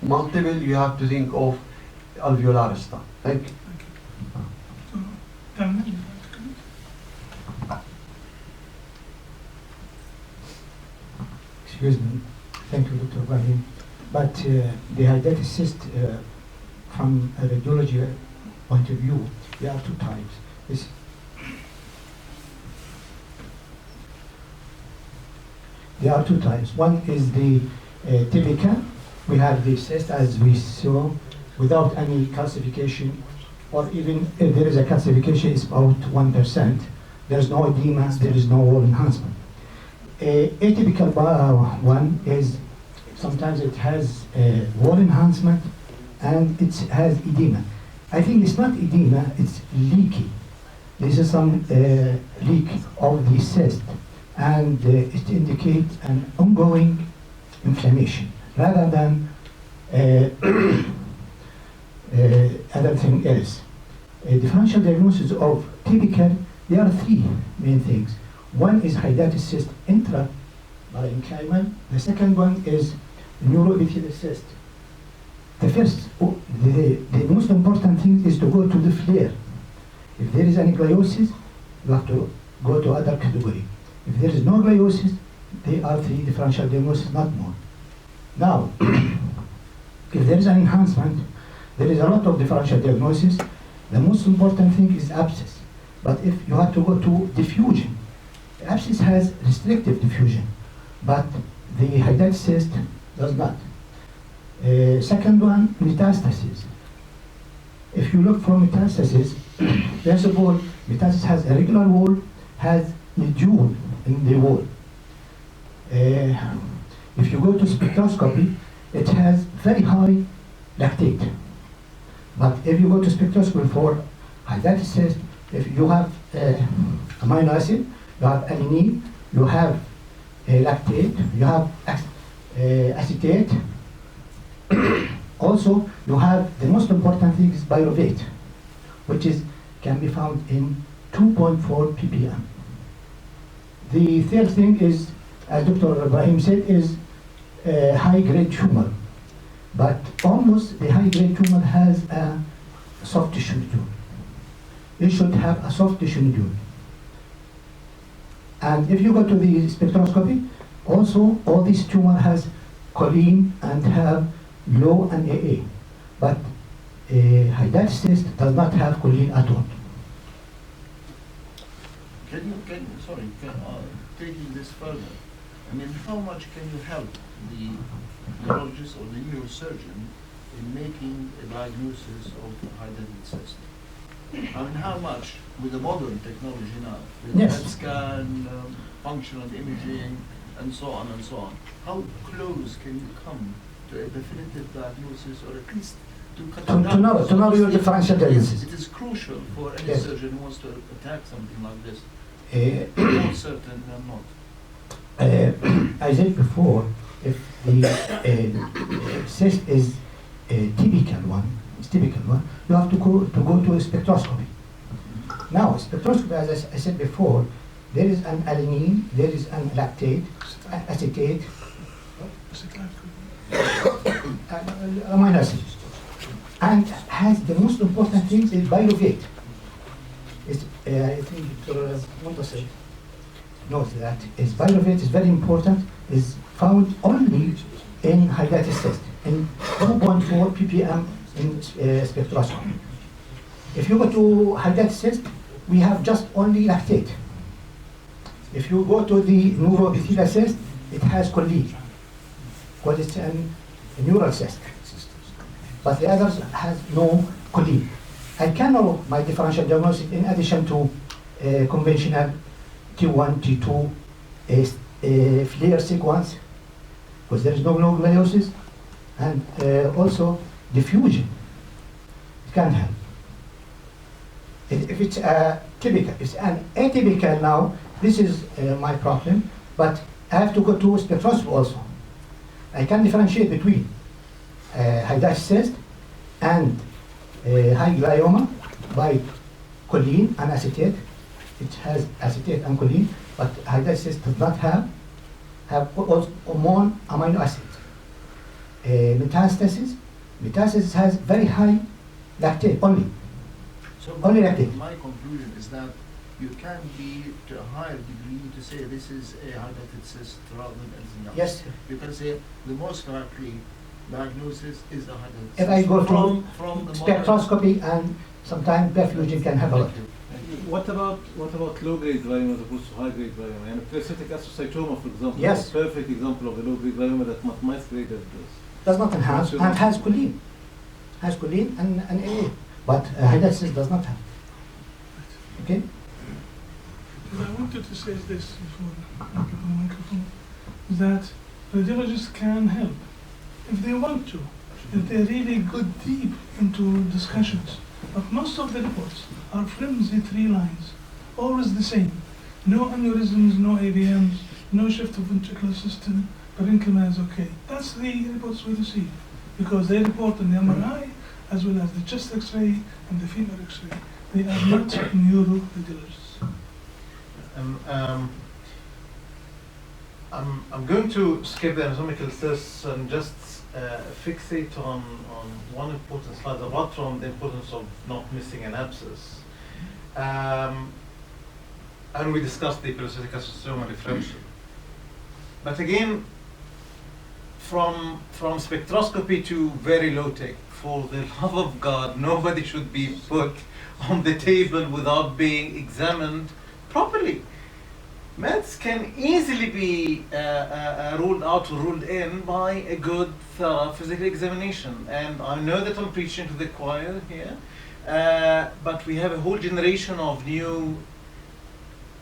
[SPEAKER 11] multiple, you have to think of alveolar stuff. Thank you.
[SPEAKER 1] So, then,
[SPEAKER 12] Excuse me. Thank you, Dr. Ibrahim. But the hydatid cyst, from a radiology point of view, there are two types. There are two types. One is the typical. We have the cyst as we saw without any calcification, or even if there is a calcification, it's about 1%. There's no edema, there is no wall enhancement. Atypical one is sometimes it has wall enhancement and it has edema. I think it's not edema, it's leaky. This is some leak of the cyst, and it indicates an ongoing inflammation rather than other thing else. A differential diagnosis of typical, there are three main things. One is hydatid cyst intraparenchymal. The second one is neuroepithelial cyst. The first, the most important thing is to go to the flare. If there is any gliosis, you have to go to other category. If there is no gliosis, they are three differential diagnosis, not more. Now, if there is an enhancement, there is a lot of differential diagnosis. The most important thing is abscess. But if you have to go to diffusion, the abscess has restrictive diffusion, but the hydatid cyst does not. Second one, metastasis. If you look for metastasis, first of all, metastasis has a regular wall, has nodule in the wall. If you go to spectroscopy, it has very high lactate. But if you go to spectroscopy for hydatid cyst, if you have amino acid, you have alanine, you have lactate, you have acetate. Also, you have the most important thing is pyruvate, which can be found in 2.4 ppm. The third thing is, as Dr. Ibrahim said, is high-grade tumor. But almost the high-grade tumor has a soft tissue nodule. It should have a soft tissue nodule. And if you go to the spectroscopy, also all these tumor has choline and have low NAA. But hydatid cyst does not have choline at all.
[SPEAKER 10] Taking this further, I mean, how much can you help the neurologist or the neurosurgeon in making a diagnosis of hydatid cyst? I mean, how much, with the modern technology now, with
[SPEAKER 12] Yes.
[SPEAKER 10] PET scan, functional imaging, and so on and so on, how close can you come to a definitive diagnosis, or at least to cut it down?
[SPEAKER 12] To know your differential diagnosis.
[SPEAKER 10] It is crucial for any
[SPEAKER 12] Yes.
[SPEAKER 10] surgeon who wants to attack something like this.
[SPEAKER 12] Uh,
[SPEAKER 10] More certain than not.
[SPEAKER 12] I said before, if the cyst is a typical one, you have to go to a spectroscopy. Now, spectroscopy, as I said before, there is an alanine, there is an lactate, acetate, amino acids. And has the most important things is pyruvate. It's, I think Montasser knows that is pyruvate is very important, is found only in hydatid cyst, in 2.4 ppm in spectroscopy. If you go to hydatid cyst, we have just only lactate. If you go to the neuroepithelial cyst, it has choline, because it's a neural cyst. But the others has no choline. I can know my differential diagnosis in addition to conventional T1, T2 flare sequence, because there is no glomerulus, and also diffusion. It can help. If it's typical, it's an atypical now, this is my problem, but I have to go to spectroscopy also. I can differentiate between hydatid cyst and high glioma by choline and acetate. It has acetate and choline, but hydatid cyst does not have hormone amino acid. Metastasis has very high lactate only.
[SPEAKER 10] So
[SPEAKER 12] Only lactate.
[SPEAKER 10] my conclusion is that you can be to a higher degree to say this is a hydatid cyst rather than anything else.
[SPEAKER 12] Yes.
[SPEAKER 10] You can say the most likely diagnosis is a hydatid cyst.
[SPEAKER 12] If I go to
[SPEAKER 10] from the
[SPEAKER 12] spectroscopy and sometimes perfusion can have a lot.
[SPEAKER 13] What about low-grade glioma as opposed to high-grade glioma? And parasitic astrocytoma, for example,
[SPEAKER 12] Yes.
[SPEAKER 13] is a perfect example of a low-grade glioma that masquerades as
[SPEAKER 12] Does not enhance and has choline. Has choline and AA. But hydatid cyst does not have. Okay?
[SPEAKER 1] What I wanted to say is this before I give the microphone, that radiologists can help if they want to, if they really go deep into discussions. But most of the reports are flimsy 3 lines, always the same. No aneurysms, no AVMs, no shift of ventricular system, parenchyma is okay. That's the reports we receive, because they report in the MRI as well as the chest X-ray and the femur X-ray. They are not neuroradiologists.
[SPEAKER 4] I'm going to skip the anatomical tests and just fixate on one important slide, apart from the importance of not missing an abscess. And we discussed the parasitic astrocytoma differential. But again, from spectroscopy to very low tech, for the love of God, nobody should be put on the table without being examined properly. Meds can easily be ruled out or ruled in by a good, thorough physical examination. And I know that I'm preaching to the choir here, but we have a whole generation of new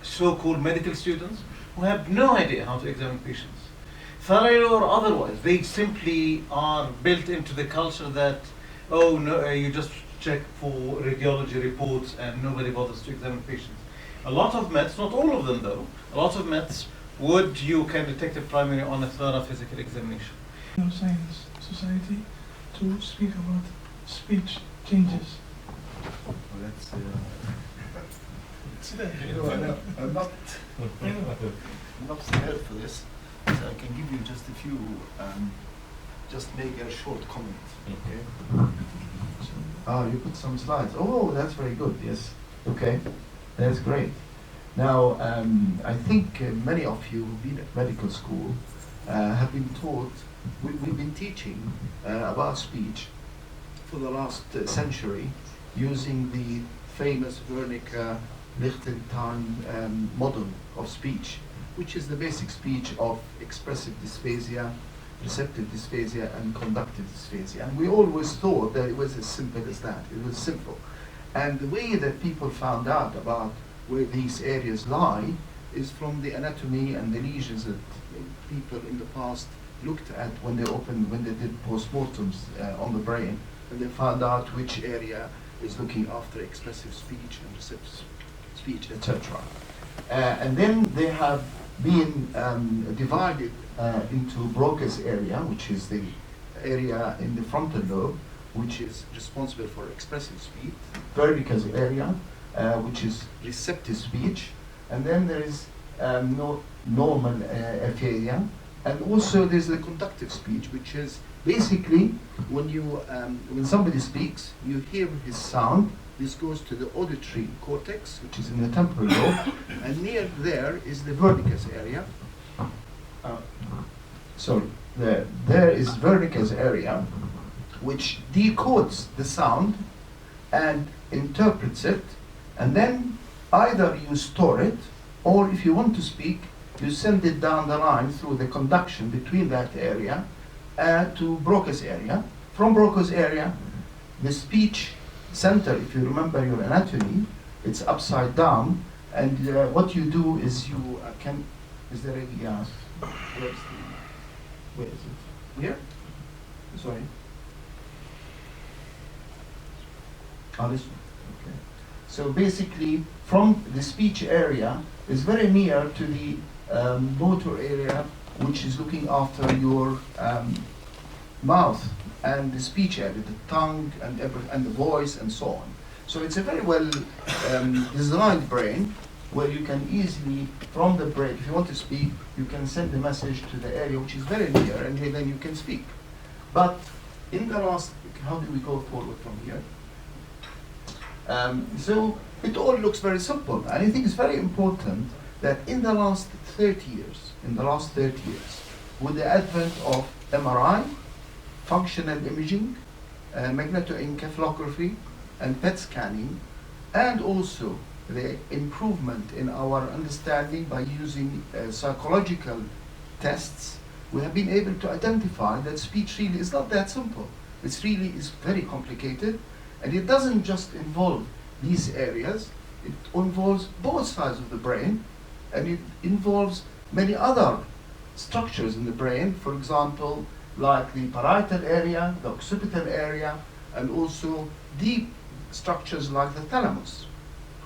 [SPEAKER 4] so-called medical students who have no idea how to examine patients. Thoroughly or otherwise, they simply are built into the culture that, oh no, you just check for radiology reports and nobody bothers to examine patients. A lot of meds, not all of them though, a lot of meds you can detect it primarily on a thorough physical examination.
[SPEAKER 1] Science Society to speak about speech changes.
[SPEAKER 10] Well, that's,
[SPEAKER 1] I'm
[SPEAKER 10] not prepared for this, so I can give you just a few, just make a short comment. Okay.
[SPEAKER 2] Oh, you put some slides. Oh, that's very good. Yes. Okay. That's great. Now, I think many of you who've been at medical school have been taught, we've been teaching about speech for the last century using the famous Wernicke-Lichtenstein model of speech, which is the basic speech of expressive dysphasia, receptive dysphasia, and conductive dysphasia. And we always thought that it was as simple as that. It was simple. And the way that people found out about where these areas lie is from the anatomy and the lesions that people in the past looked at when they did postmortems on the brain, and they found out which area is looking after expressive speech and receptive speech, etc. And then they have been divided into Broca's area, which is the area in the frontal lobe, which is responsible for expressive speech, Wernicke's area, which is receptive speech, and then there is no normal aphasia, and also there's the conductive speech, which is basically when somebody speaks, you hear his sound. This goes to the auditory cortex, which is in the temporal lobe, and near there is the Wernicke's area. There is Wernicke's area, which decodes the sound and interprets it, and then either you store it, or if you want to speak, you send it down the line through the conduction between that area to Broca's area. From Broca's area, the speech center, if you remember your anatomy, it's upside down, and what you do is you is there a gas? Where is it? Here? Sorry. Oh, this one. Okay. So basically, from the speech area is very near to the motor area, which is looking after your mouth and the speech area, the tongue and the voice and so on. So it's a very well designed brain where you can easily, from the brain, if you want to speak, you can send the message to the area which is very near, and then you can speak. But in the last, how do we go forward from here? So it all looks very simple, and I think it's very important that in the last 30 years, with the advent of MRI, functional imaging, magnetoencephalography, and PET scanning, and also the improvement in our understanding by using psychological tests, we have been able to identify that speech really is not that simple. It really is very complicated, and it doesn't just involve these areas, it involves both sides of the brain, and it involves many other structures in the brain, for example, like the parietal area, the occipital area, and also deep structures like the thalamus.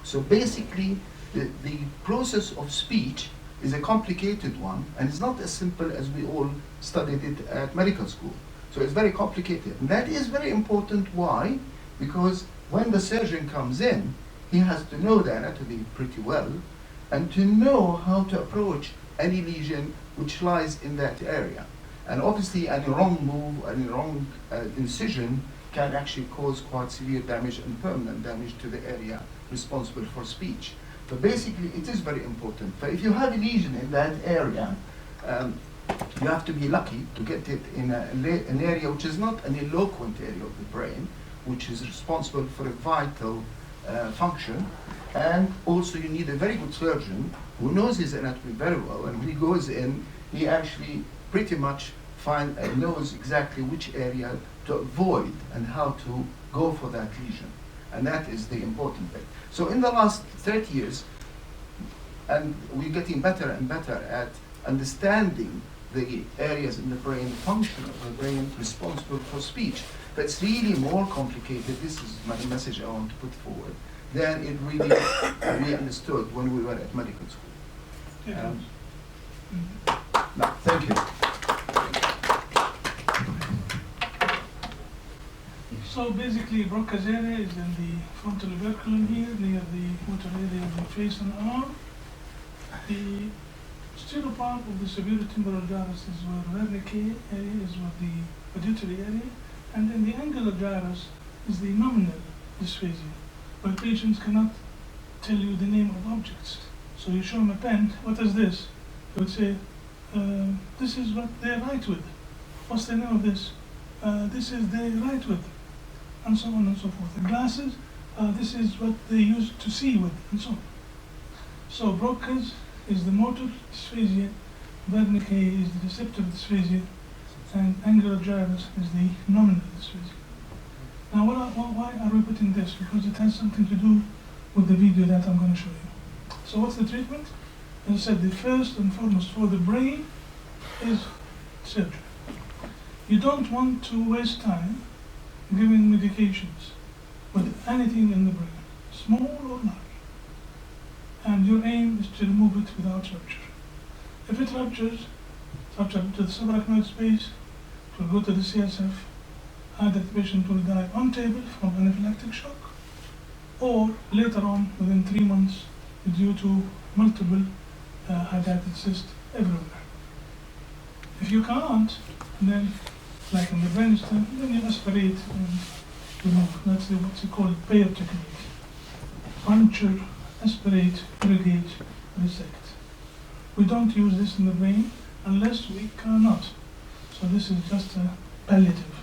[SPEAKER 2] So basically, the process of speech is a complicated one, and it's not as simple as we all studied it at medical school. So it's very complicated. And that is very important. Why? Because when the surgeon comes in, he has to know the anatomy pretty well, and to know how to approach any lesion which lies in that area. And obviously, any wrong move, any wrong incision can actually cause quite severe damage and permanent damage to the area responsible for speech. But basically, it is very important. But if you have a lesion in that area, you have to be lucky to get it in an area which is not an eloquent area of the brain, which is responsible for a vital function. And also, you need a very good surgeon who knows his anatomy very well, and when he goes in, he actually pretty much knows exactly which area to avoid and how to go for that lesion. And that is the important bit. So in the last 30 years, and we're getting better and better at understanding the areas in the brain, function of the brain responsible for speech. But it's really more complicated, this is my message I want to put forward, than it really we understood when we were at medical school. No, thank you.
[SPEAKER 1] So basically, Broca's area is in the frontal operculum here, near the motor area of the face and arm. The stereo part of the superior temporal gyrus is where Wernicke area is where the pituitary area, and then the angular gyrus is the nominal dysphasia, where patients cannot tell you the name of objects. So you show them a pen, what is this? They would say, this is what they write with. What's the name of this? This is they write with, and so on and so forth. The glasses, this is what they use to see with, and so on. So Broca's is the motor dysphasia, Wernicke is the receptive dysphasia, and angular gyrus is the nominal dysphasia. Now, why are we putting this? Because it has something to do with the video that I'm going to show you. So what's the treatment? As I said, the first and foremost for the brain is surgery. You don't want to waste time giving medications with anything in the brain, small or large. And your aim is to remove it without rupture. If it ruptures, rupture to the subarachnoid space, it will go to the CSF, either the patient will die on table from anaphylactic shock, or later on, within 3 months, due to multiple hydatid cysts everywhere. If you can't, then, like in the brainstem, then you aspirate and remove. That's what's called pair technique. Puncture, aspirate, irrigate, resect. We don't use this in the brain unless we cannot. So this is just a palliative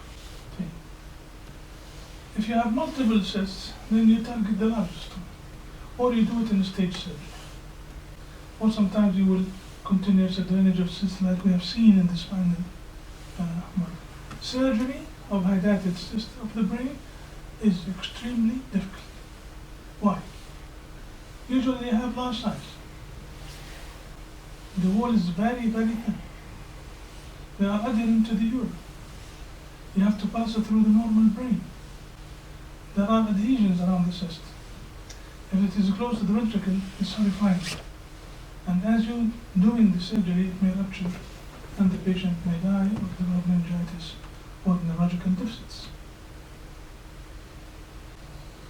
[SPEAKER 1] thing. If you have multiple cysts, then you target the largest one. Or you do it in a stage surgery. Or sometimes you will continuous drainage of cysts like we have seen in the spinal model. Surgery of hydatid cyst of the brain is extremely difficult. Why? Usually they have large size. The wall is very, very thin. They are adherent to the urine. You have to pass it through the normal brain. There are adhesions around the cyst. If it is close to the ventricle, it's horrifying. And as you're doing the surgery, it may rupture and the patient may die of develop meningitis or neurological deficits.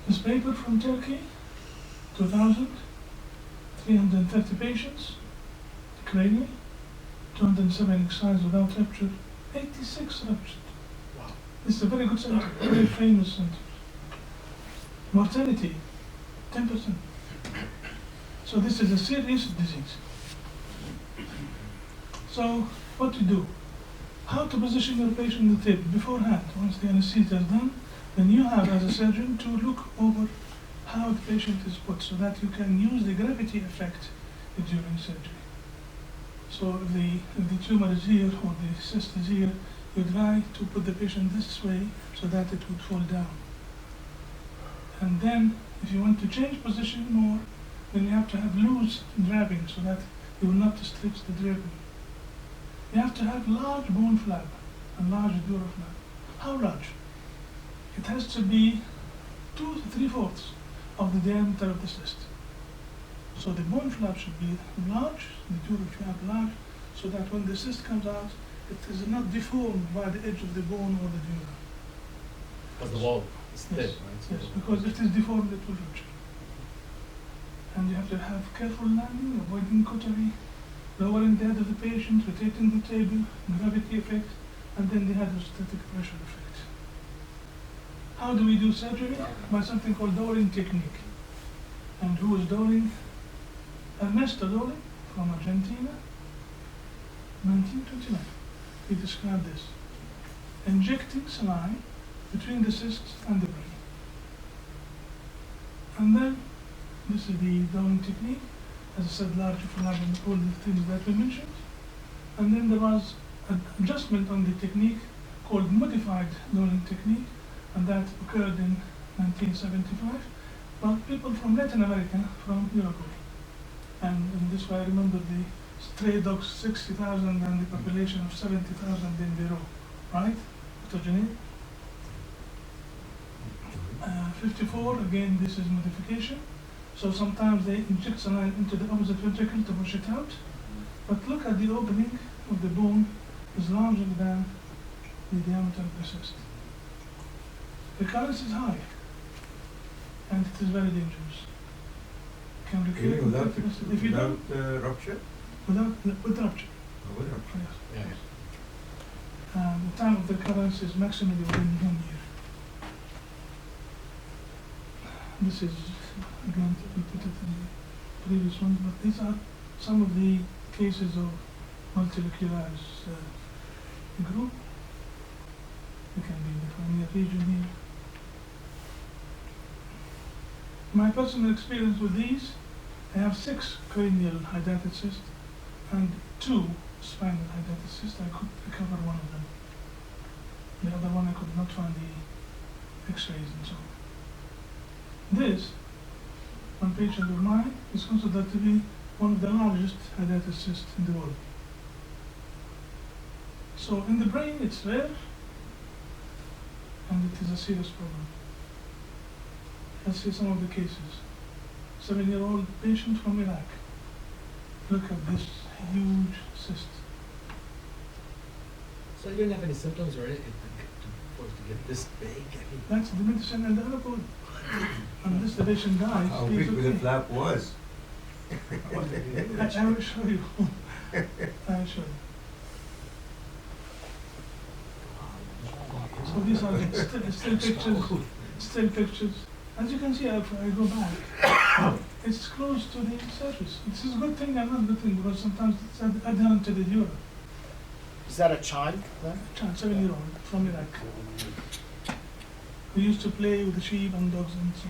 [SPEAKER 1] This paper from Turkey, 330 patients, cranial, 207 excised without rupture, 86 ruptured. Wow. This is a very good center, very famous center. Mortality, 10%. So this is a serious disease. So what to do? How to position your patient on the table beforehand. Once the anesthesia is done, then you have as a surgeon to look over how the patient is put so that you can use the gravity effect during surgery. So if the tumor is here or the cyst is here, you try to put the patient this way so that it would fall down. And then if you want to change position more, then you have to have loose draping so that you will not stretch the draping. You have to have large bone flap and large dura flap. How large? It has to be 2 to 3/4 of the diameter of the cyst. So the bone flap should be large, the dura flap large, so that when the cyst comes out, it is not deformed by the edge of the bone or the dura.
[SPEAKER 5] Because the wall is thin,
[SPEAKER 1] Yes,
[SPEAKER 5] right?
[SPEAKER 1] yes, because if it is deformed, it will rupture. And you have to have careful landing, avoiding cautery, lowering the head of the patient, rotating the table, gravity effect, and then the hydrostatic pressure effect. How do we do surgery? By something called Doring technique. And who is Doring? Ernesto Doring from Argentina, 1929. He described this. Injecting saline between the cysts and the brain. And then, this is the Doring technique. As I said, large flap and all the things that we mentioned. And then there was an adjustment on the technique called modified Doring technique, and that occurred in 1975. But people from Latin America, from Uruguay. And in this way I remember the stray dogs, 60,000 and the population of 70,000 in Peru, right? Photogenic. 54, again, this is modification. So sometimes they inject saline into the opposite ventricle to push it out. But look at the opening of the bone is larger than the diameter of the cyst. Recurrence is high, and it is very dangerous. Can recur
[SPEAKER 7] Even without,
[SPEAKER 1] if you don't,
[SPEAKER 7] rupture?
[SPEAKER 1] with rupture.
[SPEAKER 7] Oh, with rupture.
[SPEAKER 1] Yes.
[SPEAKER 5] Yeah.
[SPEAKER 1] The time of the recurrence is maximally within 1 year. This is, again, we put it in the previous one, but these are some of the cases of multiloculitis group. It can be in the cranial region here. My personal experience with these, I have 6 cranial hydatid cysts and 2 spinal hydatid cysts. I could recover one of them. The other one I could not find the x-rays and so on. This, one patient of mine, is considered to be one of the largest hydatid cysts in the world. So in the brain it's rare, and it is a serious problem. Let's see some of the cases. 7-year-old patient from Iraq. Look at this huge cyst.
[SPEAKER 5] So you didn't have any symptoms or anything for it to get this big? I mean,
[SPEAKER 1] That's the medicine and the alcohol. Unless the patient dies,
[SPEAKER 7] How
[SPEAKER 1] he's
[SPEAKER 7] big the
[SPEAKER 1] okay.
[SPEAKER 7] flap was?
[SPEAKER 1] I will show you. I will show you. So these are the still pictures. Still pictures. As you can see, if I go back, it's close to the surface. This is a good thing and not a good thing because sometimes it's adherent to the dura.
[SPEAKER 9] Is that a child then?
[SPEAKER 1] Child, 7-year-old from Iraq. We used to play with the sheep and dogs and so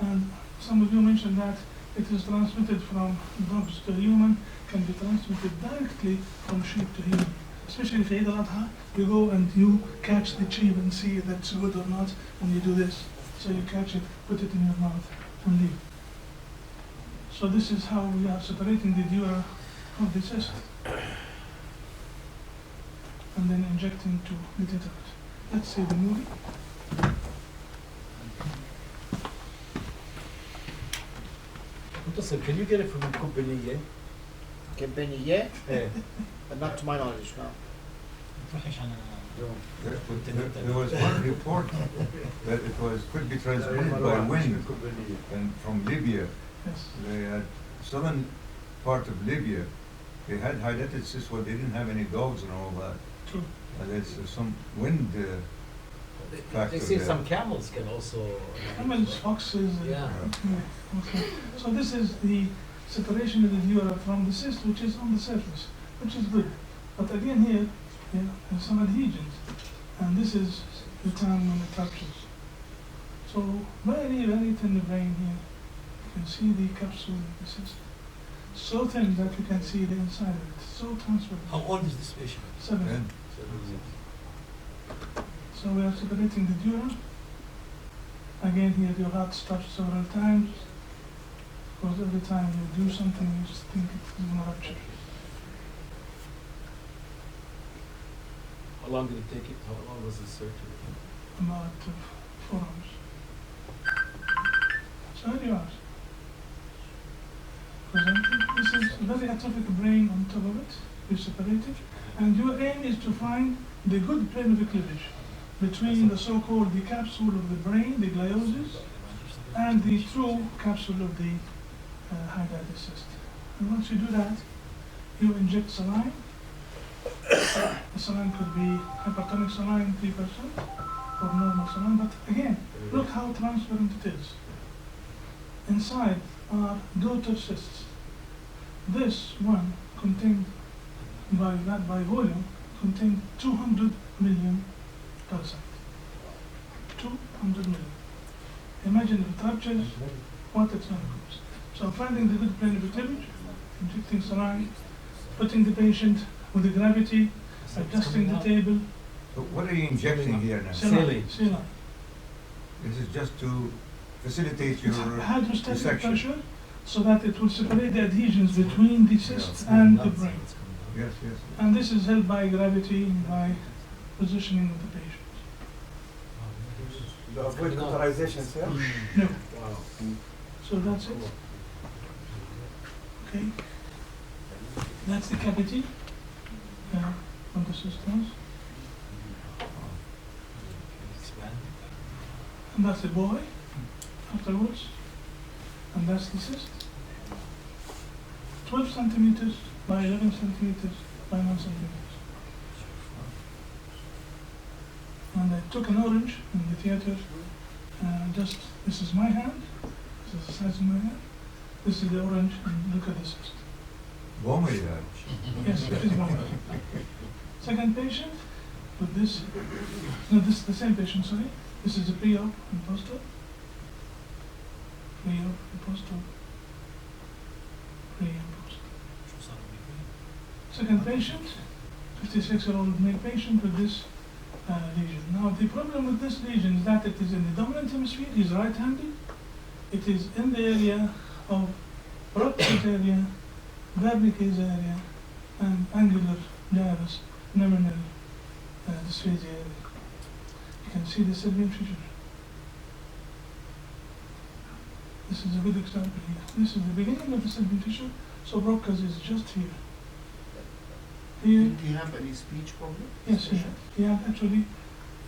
[SPEAKER 1] on. And some of you mentioned that it is transmitted from dogs to human, can be transmitted directly from sheep to human. Especially if Eid al-Adha, you go and you catch the sheep and see if that's good or not, and you do this. So you catch it, put it in your mouth, and leave. So this is how we are separating the dura of the cyst, and then injecting to get it out. Let's see the movie.
[SPEAKER 5] Mutassim, can you get it from Kubbaniye?
[SPEAKER 9] Kebeniye? But not to my knowledge, no.
[SPEAKER 7] There was one report that it could be transmitted by wind and from Libya.
[SPEAKER 1] Yes.
[SPEAKER 7] They had southern part of Libya. They had hydatid cyst where they didn't have any dogs and all that.
[SPEAKER 1] True.
[SPEAKER 7] There's some wind factor
[SPEAKER 5] They say
[SPEAKER 7] there.
[SPEAKER 5] some camels can also.
[SPEAKER 1] Camels, foxes.
[SPEAKER 5] Yeah.
[SPEAKER 1] Okay. So this is the separation of the dura from the cyst, which is on the surface, which is good. But again here, there's some adhesions, and this is the time when it ruptures. So very, very thin vein here. You can see the capsule of the cyst. So thin that you can see the inside of it. So transparent.
[SPEAKER 3] How old is this patient?
[SPEAKER 1] 7.
[SPEAKER 7] Yeah.
[SPEAKER 1] So we are separating the dura. Again here your heart stops several times. Because every time you do something you just think it's going to rupture.
[SPEAKER 5] How long did it take it? How long was the surgery?
[SPEAKER 1] About 4 hours. So here you are. Presented. This is a very atrophic brain on top of it. You separate it. And your aim is to find the good plane of cleavage between the so-called the capsule of the brain, the gliosis, and the true capsule of the hydatid cyst. And once you do that, you inject saline. The saline could be hypertonic saline 3% or normal saline, but again, look how transparent it is. Inside are daughter cysts. This one contained by volume contained 200 million parasites. 200 million. Imagine if it ruptures, what it's going to cause. So finding the good plane of cleavage, injecting saline, putting the patient with the gravity, adjusting the table.
[SPEAKER 7] So what are you injecting here now?
[SPEAKER 1] Saline.
[SPEAKER 7] This is just to facilitate your
[SPEAKER 1] It's hydrostatic
[SPEAKER 7] dissection.
[SPEAKER 1] pressure so that it will separate the adhesions between the cyst and the brain.
[SPEAKER 7] Yes, yes.
[SPEAKER 1] And this is held by gravity by positioning of the patient.
[SPEAKER 14] To avoid cauterization, sir?
[SPEAKER 1] No.
[SPEAKER 5] Wow.
[SPEAKER 1] So that's it. Okay. That's the cavity of the systems. And that's the boy afterwards. And that's the cyst. 12 centimeters by 11 centimeters by 9 centimeters. And I took an orange in the theater. This is my hand. This is the size of my hand. This is the orange, and look at the cyst.
[SPEAKER 7] Bomber, yeah.
[SPEAKER 1] Yes, it is bomber. Second patient with this. No, this is the same patient, sorry. This is a pre-op and post-op. Pre-op and post-op. Pre and post-op. Second patient, 56-year-old male patient with this lesion. Now, the problem with this lesion is that it is in the dominant hemisphere. He's right-handed. It is in the area of Broca's area, Wernicke's area, and angular gyrus, nominal dysphagia area. You can see the Sbeih fissure. This is a good example here. This is the beginning of the Sbeih fissure, so Broca's is just here. Here.
[SPEAKER 10] Did he have any speech problem?
[SPEAKER 1] Yes, he had. He had actually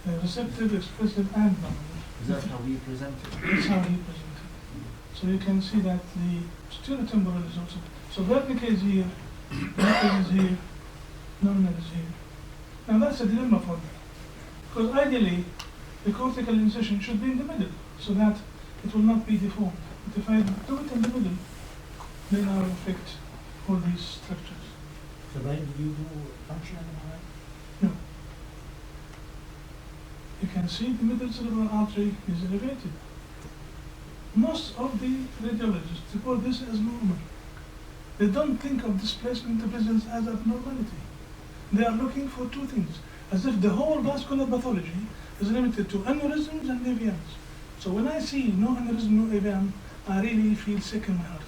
[SPEAKER 1] receptive, expressive, and nominal.
[SPEAKER 10] Is that how he presented?
[SPEAKER 1] That's how he presented. So you can see that the stereotemporal is also. So vernica is here, vertica is here, nominal is here. Now that's a dilemma for me. Because ideally, the cortical incision should be in the middle, so that it will not be deformed. But if I do it in the middle, then I will affect all these structures.
[SPEAKER 12] So Ibrahim, do you do functional MRI?
[SPEAKER 1] No. You can see the middle cerebral artery is elevated. Most of the radiologists report this as normal. They don't think of displacement of vessels as abnormality. They are looking for two things, as if the whole vascular pathology is limited to aneurysms and AVMs. So when I see no aneurysm, no AVM, I really feel sick in my heart,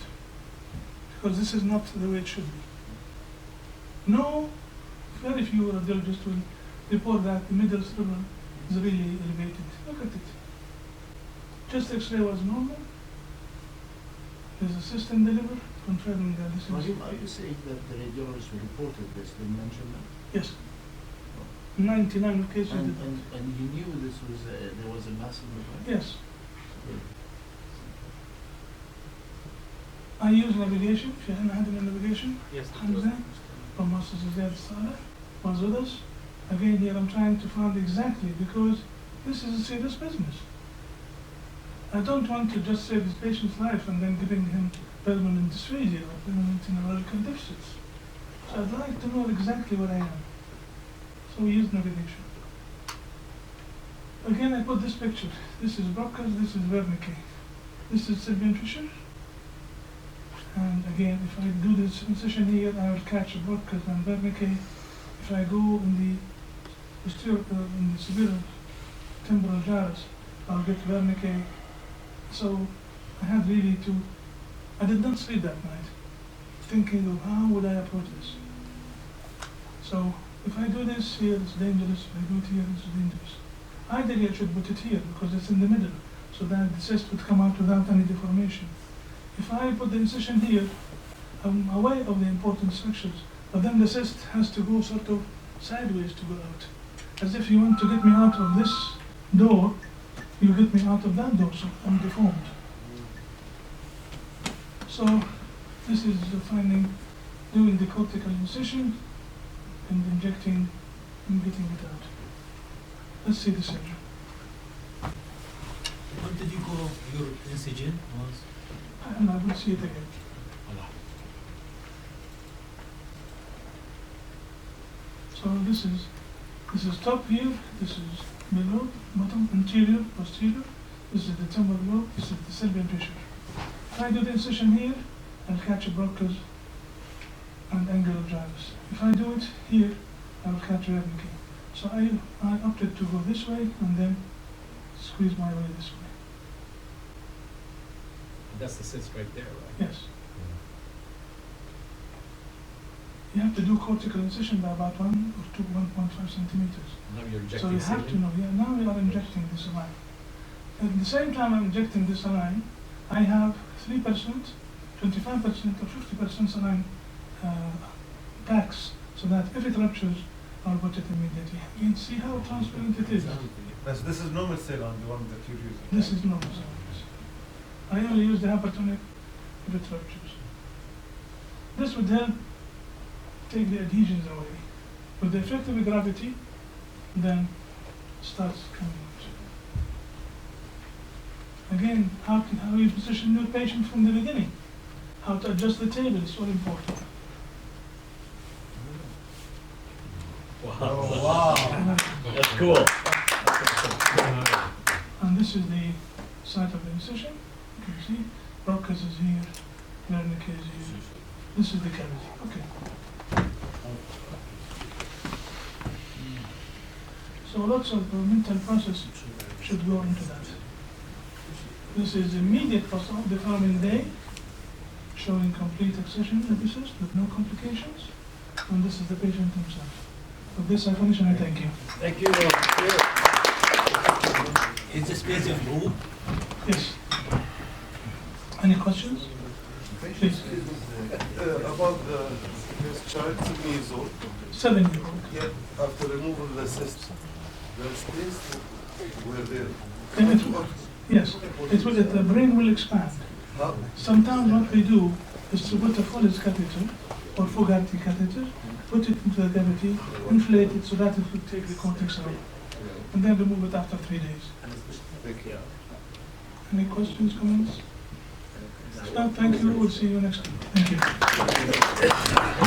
[SPEAKER 1] because this is not the way it should be. No, very few radiologists will report that the middle cerebral is really elevated. Look at it. Chest X-ray was normal. There's a cyst in the liver confirming that this is.
[SPEAKER 10] Are you saying that the radiologist who reported this didn't mention that?
[SPEAKER 1] Yes. 99 cases.
[SPEAKER 10] And you knew this was there was a massive movement?
[SPEAKER 1] Yes. I use navigation. If you haven't had any navigation,
[SPEAKER 5] Yes,
[SPEAKER 1] Hamza from Master Ziyad Saleh was with us. Again, here I'm trying to find exactly, because this is a serious business. I don't want to just save this patient's life and then giving him permanent dysphagia or permanent neurological deficits. So I'd like to know exactly where I am. So we use navigation. Again, I put this picture. This is Broca's, this is Wernicke. This is Sylvian Fisher. And again, if I do this incision here, I will catch Broca's and Wernicke. If I go in the severe temporal gyrus, I'll get Wernicke. So I had really to, I did not sleep that night, thinking of how would I approach this. So if I do this here, it's dangerous. If I do it here, it's dangerous. Ideally, I should put it here because it's in the middle, so that the cyst would come out without any deformation. If I put the incision here, I'm away of the important structures, but then the cyst has to go sort of sideways to go out. As if you want to get me out of this door, you get me out of that door, so I'm deformed. So this is the finding doing the cortical incision and injecting and getting it out. Let's see the surgery.
[SPEAKER 3] When did you go your incision was?
[SPEAKER 1] And I will see it again. So this is top view, this is below, bottom, anterior, posterior. This is the temporal lobe, this is the Sylvian fissure. If I do the incision here, I'll catch a Broca's and angular gyrus. If I do it here, I'll catch Wernicke. So I opted to go this way and then squeeze my way this way.
[SPEAKER 5] That's the cyst right there, right?
[SPEAKER 1] Yes. You have to do cortical incision by about 1 or 1.5 centimeters.
[SPEAKER 5] Now you're injecting
[SPEAKER 1] So you have to
[SPEAKER 5] saline?
[SPEAKER 1] know, yeah, now we are injecting this saline. At the same time I'm injecting this saline, I have 3%, 25% or 50% saline packs, so that if it ruptures, I'll put it immediately. You can see how transparent it is.
[SPEAKER 4] This is normal saline, the one that you're using.
[SPEAKER 1] This is normal saline. I only use the hypertonic if it ruptures. This would help take the adhesions away. With the effective gravity, then starts coming out. Again, how you position your patient from the beginning. How to adjust the table is so important.
[SPEAKER 5] Wow.
[SPEAKER 4] Oh, wow.
[SPEAKER 5] That's cool.
[SPEAKER 1] And this is the site of the incision. You can see Broca's is here, Wernicke is here. This is the cavity. Okay. So lots of mental process should go into that. This is immediate process of the following day, showing complete excision episodes with no complications. And this is the patient himself. With this I finish and I thank you.
[SPEAKER 5] Thank you.
[SPEAKER 3] Is this patient group?
[SPEAKER 1] Yes. Any questions? Please.
[SPEAKER 14] About this child, 7 years old.
[SPEAKER 1] 7-year-old.
[SPEAKER 14] Yeah, after removal of the cyst, the stains were there.
[SPEAKER 1] Yes, the brain will expand. Sometimes what we do is to put a Foley's catheter or Fogarty catheter, put it into the cavity, inflate it so that it will take the cortex out, and then remove it after 3 days. Any questions, comments? No, thank you. We'll see you next week. Thank you.